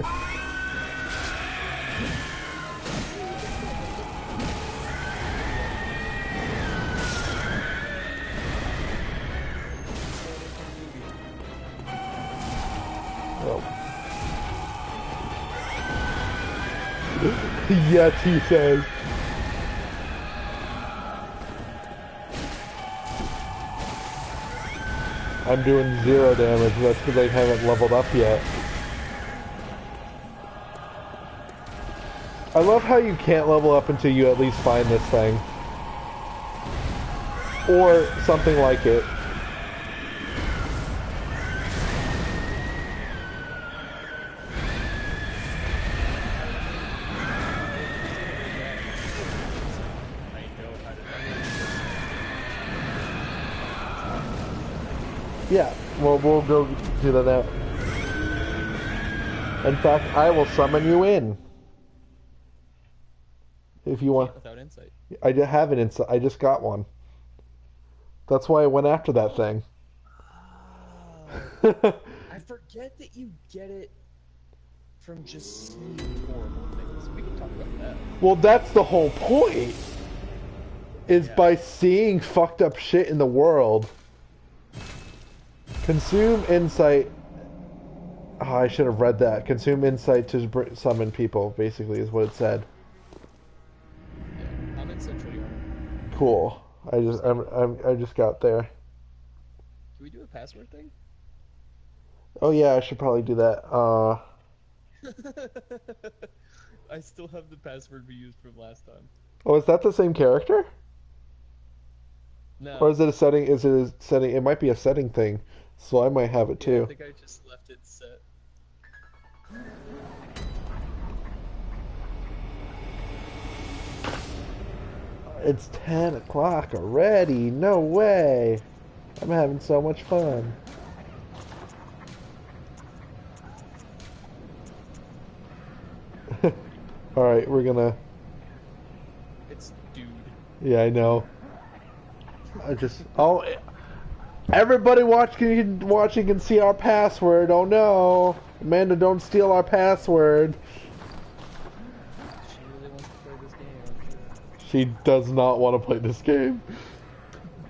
Yes, he says. I'm doing 0 damage. That's because I haven't leveled up yet. I love how you can't level up until you at least find this thing. Or something like it. Yeah, well, we'll go do that now. In fact, I will summon you in. If you want. Without insight. I have an insight. I just got one. That's why I went after that thing. I forget that you get it from just seeing horrible things. We can talk about that. Well, that's the whole point. Is by seeing fucked up shit in the world. Consume insight. Oh, I should have read that. Consume insight to summon people, basically, is what it said. Yeah, I'm in Central York. Cool. I just got there. Can we do a password thing? Oh yeah, I should probably do that. I still have the password we used from last time. Oh, is that the same character? No. Or is it a setting? Is it a setting? It might be a setting thing, so I might have it too. I think I just left it set. It's 10 o'clock already. No way. I'm having so much fun. Alright, we're gonna... It's dude. Yeah, I know. I just... Oh, everybody watching can see our password. Oh no. Amanda, don't steal our password. She really wants to play this game, I'm sure. She does not want to play this game.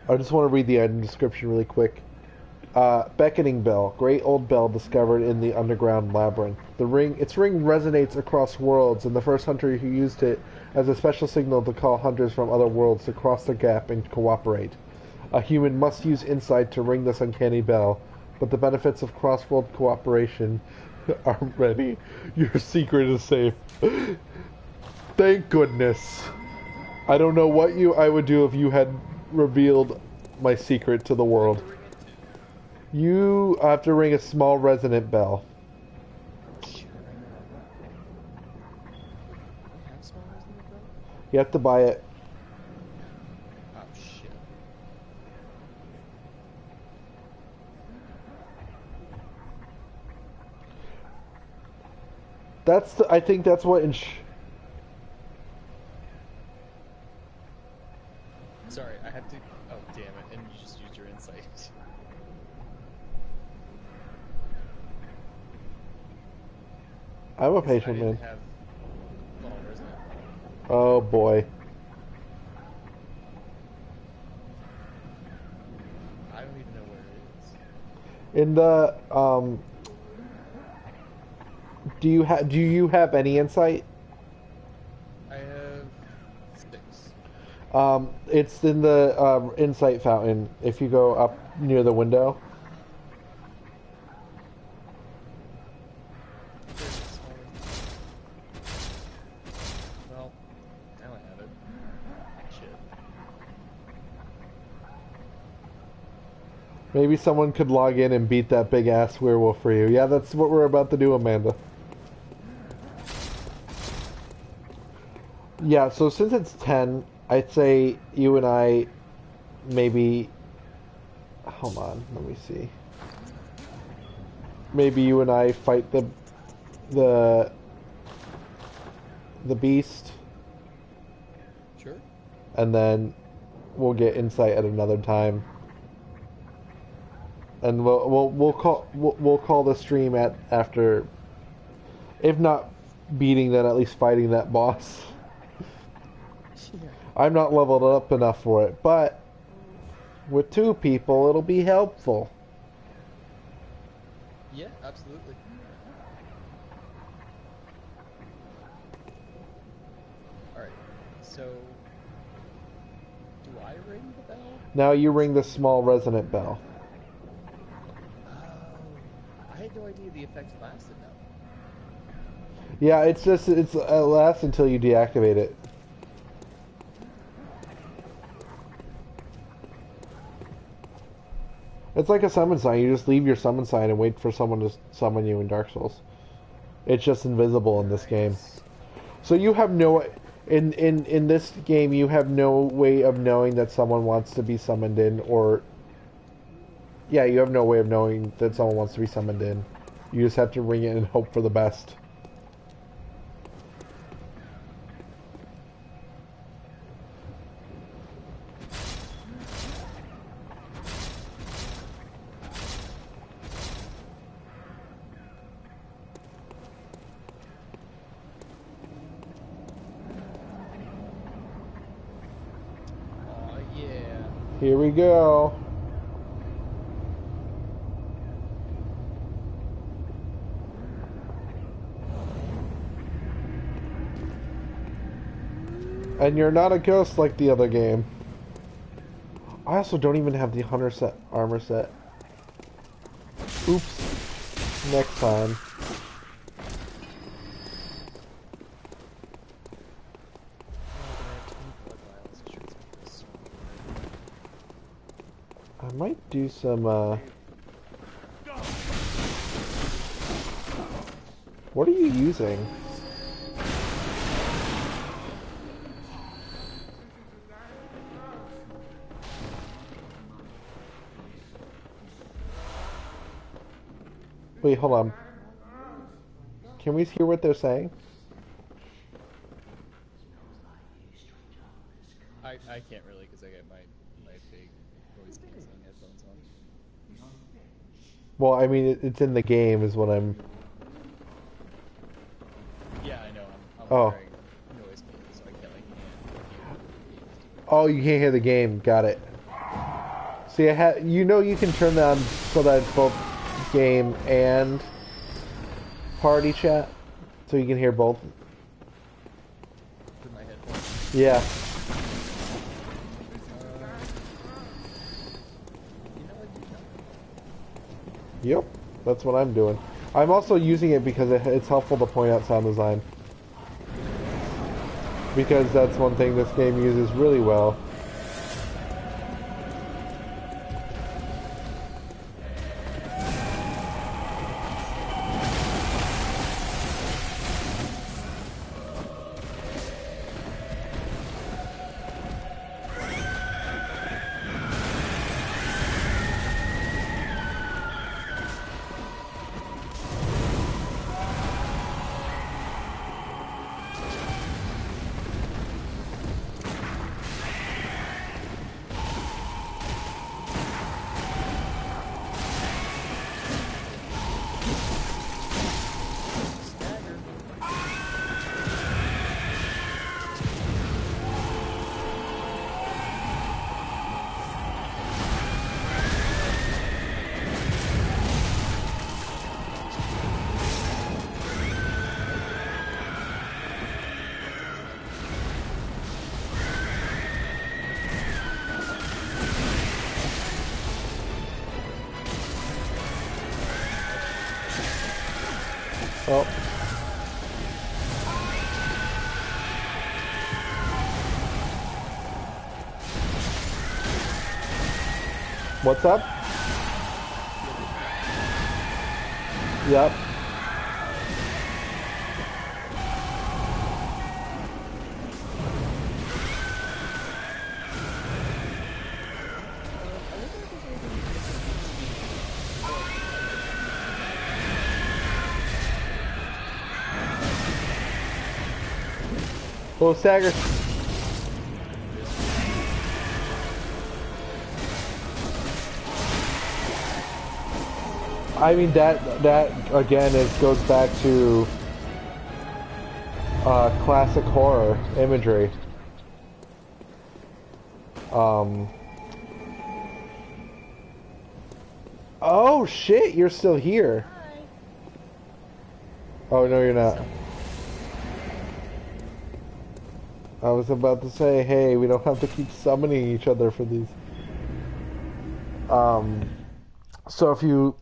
I just want to read the item description really quick. Beckoning bell. Great old bell discovered in the underground labyrinth. Its ring resonates across worlds, and the first hunter who used it as a special signal to call hunters from other worlds to cross the gap and cooperate. A human must use insight to ring this uncanny bell, but the benefits of cross-world cooperation are many. Your secret is safe. Thank goodness. I don't know what I would do if you had revealed my secret to the world. You have to ring a small resonant bell. You have to buy it. Oh shit. I think that's what Sorry, I had to. Oh damn it! And you just used your insight. I'm a patient man. Have... Oh, where's that? Oh boy. I don't even know where it is. In the do you have any insight? I have 6. It's in the insight fountain. If you go up near the window. Well, now I have it. Shit. Maybe someone could log in and beat that big ass werewolf for you. Yeah, that's what we're about to do, Amanda. Yeah, so since it's 10, I'd say you and I maybe... Hold on, let me see. Maybe you and I fight the beast. Sure. And then we'll get insight at another time. And we'll call the stream after, if not beating, then at least fighting that boss. Yeah. I'm not leveled up enough for it, but with 2 people, it'll be helpful. Yeah, absolutely. Alright, so... Do I ring the bell? Now you ring the small resonant bell. Oh, I had no idea the effect lasted now. Yeah, it lasts until you deactivate it. It's like a summon sign. You just leave your summon sign and wait for someone to summon you in Dark Souls. It's just invisible in this game. So you have no... In this game, you have no way of knowing that someone wants to be summoned in, or... Yeah, you have no way of knowing that someone wants to be summoned in. You just have to ring it and hope for the best. Here we go. And you're not a ghost like the other game. I also don't even have the hunter set armor set. Oops. Next time. I might do some, What are you using? Wait, hold on. Can we hear what they're saying? I can't really because I got my big noise canceling headphones on. Well, I mean, it's in the game is what I'm... Yeah, I know. I'm Oh. wearing noise canceling, so I can't hear. Oh, you can't hear the game. Got it. See, you can turn that on so that it's both game and party chat, so you can hear both. With my headphones. Yeah. Yep, that's what I'm doing. I'm also using it because it's helpful to point out sound design. Because that's one thing this game uses really well. Oh. What's up? Yep. Oh, Stagger. I mean, that again, it goes back to classic horror imagery. Oh shit, you're still here. Hi. Oh no, you're not. I was about to say, hey, we don't have to keep summoning each other for these. So if you,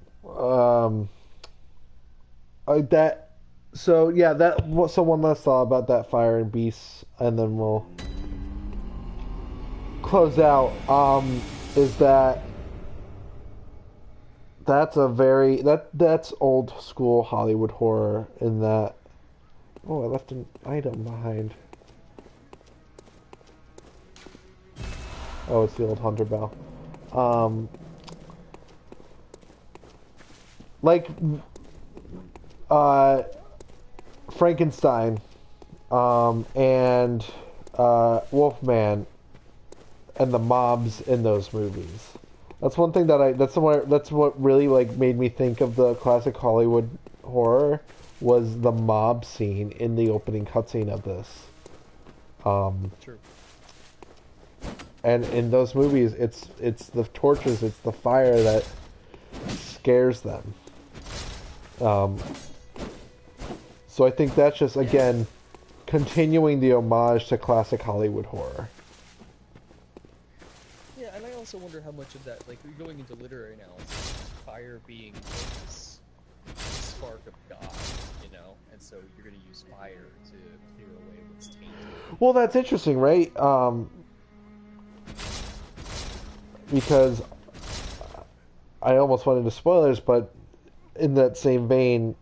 that, so yeah, so one last thought about that fire and beasts, and then we'll close out, is that that's a very, that's old school Hollywood horror in that, oh, I left an item behind. Oh, it's the old hunter bell. Like, Frankenstein, and, Wolfman, and the mobs in those movies. That's one thing that that's what really, like, made me think of the classic Hollywood horror, was the mob scene in the opening cutscene of this. True. And in those movies, it's the torches, it's the fire that scares them. So I think that's just, again, continuing the homage to classic Hollywood horror. Yeah, and I also wonder how much of that, like, we're going into literary analysis, fire being this spark of God, you know? And so you're going to use fire to clear away what's tainted. Well, that's interesting, right? Because I almost went into spoilers, but in that same vein,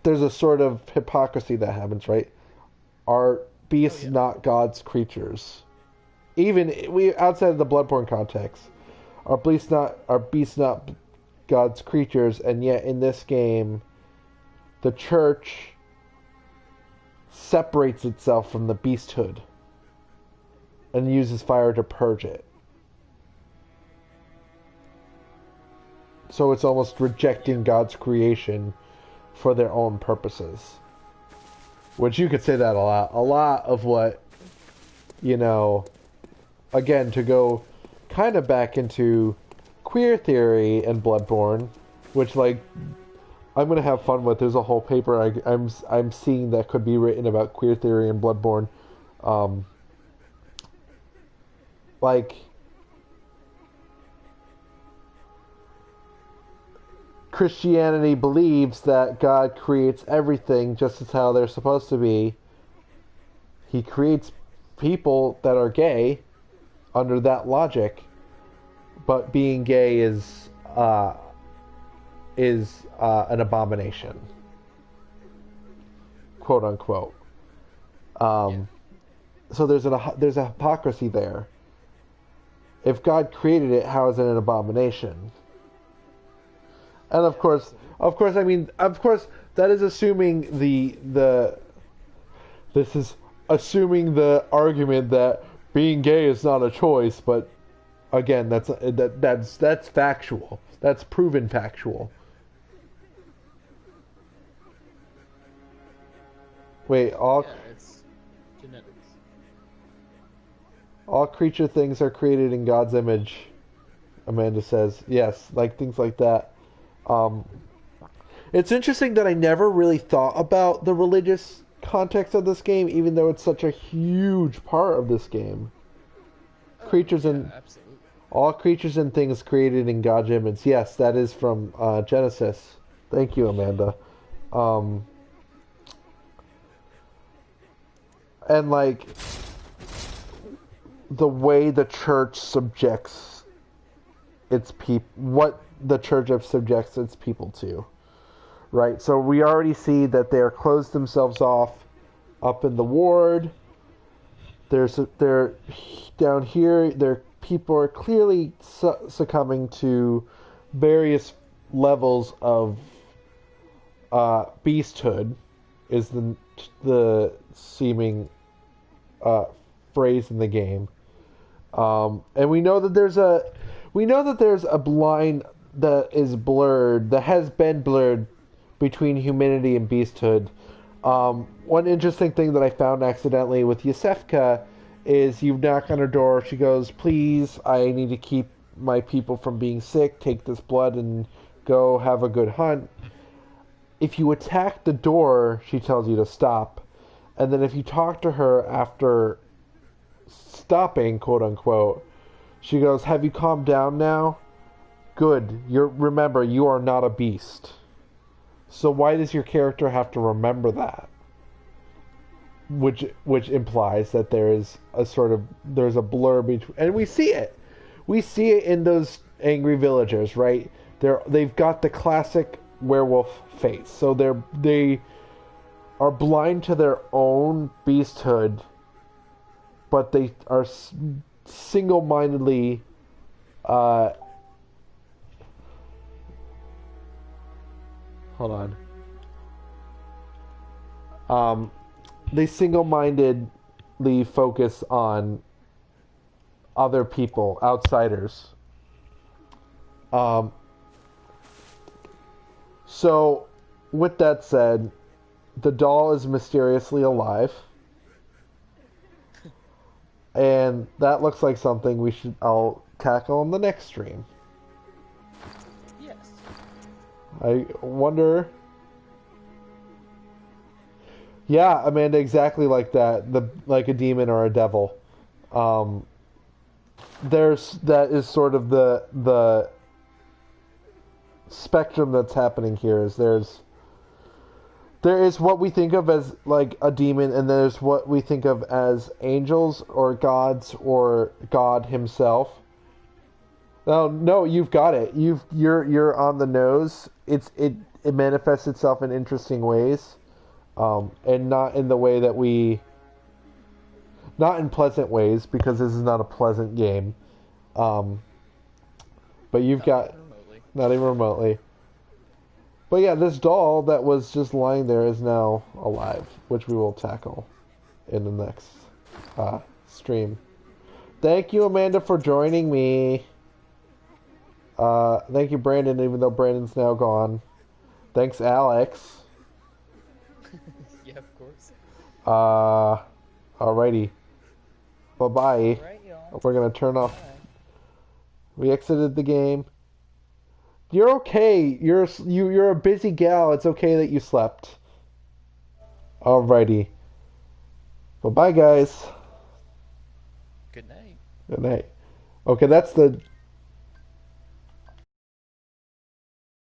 there's a sort of hypocrisy that happens, right? Are beasts not God's creatures? Even outside of the Bloodborne context, are beasts not God's creatures? And yet in this game, the church separates itself from the beasthood and uses fire to purge it. So it's almost rejecting God's creation for their own purposes. Which you could say that a lot. A lot of what, you know, again, to go kind of back into queer theory and Bloodborne, which, like, I'm going to have fun with. There's a whole paper I'm seeing that could be written about queer theory and Bloodborne. Like, Christianity believes that God creates everything just as how they're supposed to be. He creates people that are gay under that logic, but being gay is an abomination, quote unquote. So there's a hypocrisy there. If God created it, how is it an abomination? And of course, that is assuming this is assuming the argument that being gay is not a choice, but again, that's factual. That's proven factual. Wait, It's genetics. All creature things are created in God's image, Amanda says. Yes, like things like that. It's interesting that I never really thought about the religious context of this game, even though it's such a huge part of this game. Creatures and absolutely. All creatures and things created in God's image. Yes, that is from Genesis. Thank you, Amanda. And like the way the church subjects its people, what the church subjects its people to, right? So we already see that they're closed themselves off up in the ward. They're down here. Their people are clearly succumbing to various levels of beasthood, is the seeming phrase in the game. And we know that there's a line that is blurred, that has been blurred between humanity and beasthood. One interesting thing that I found accidentally with Yosefka is you knock on her door, she goes, please, I need to keep my people from being sick, take this blood and go have a good hunt. If you attack the door, she tells you to stop. And then if you talk to her after stopping, quote unquote, she goes, have you calmed down now? Good. Remember, you are not a beast. So why does your character have to remember that? Which implies that there's a blur between, and we see it. We see it in those angry villagers, right? They've got the classic werewolf face. So they are blind to their own beasthood, but they are single-mindedly hold on. They single-mindedly focus on other people, outsiders. So, with that said, the doll is mysteriously alive. And that looks like something I'll tackle in the next stream. Yes. I wonder... Yeah, Amanda, exactly like that. Like a demon or a devil. That is sort of the spectrum that's happening here. There is what we think of as like a demon, and there's what we think of as angels or gods or God himself. No, you've got it. You're on the nose. It manifests itself in interesting ways. And not in the way that not in pleasant ways, because this is not a pleasant game. But you've got, not even remotely. But yeah, this doll that was just lying there is now alive, which we will tackle in the next stream. Thank you, Amanda, for joining me. Thank you, Brandon, even though Brandon's now gone. Thanks, Alex. Yeah, of course. Alrighty. Bye-bye. Right, y'all. We're gonna turn off. Bye. We exited the game. You're okay. You're a busy gal. It's okay that you slept. Alrighty. Bye-bye, guys. Good night. Good night. Okay, that's the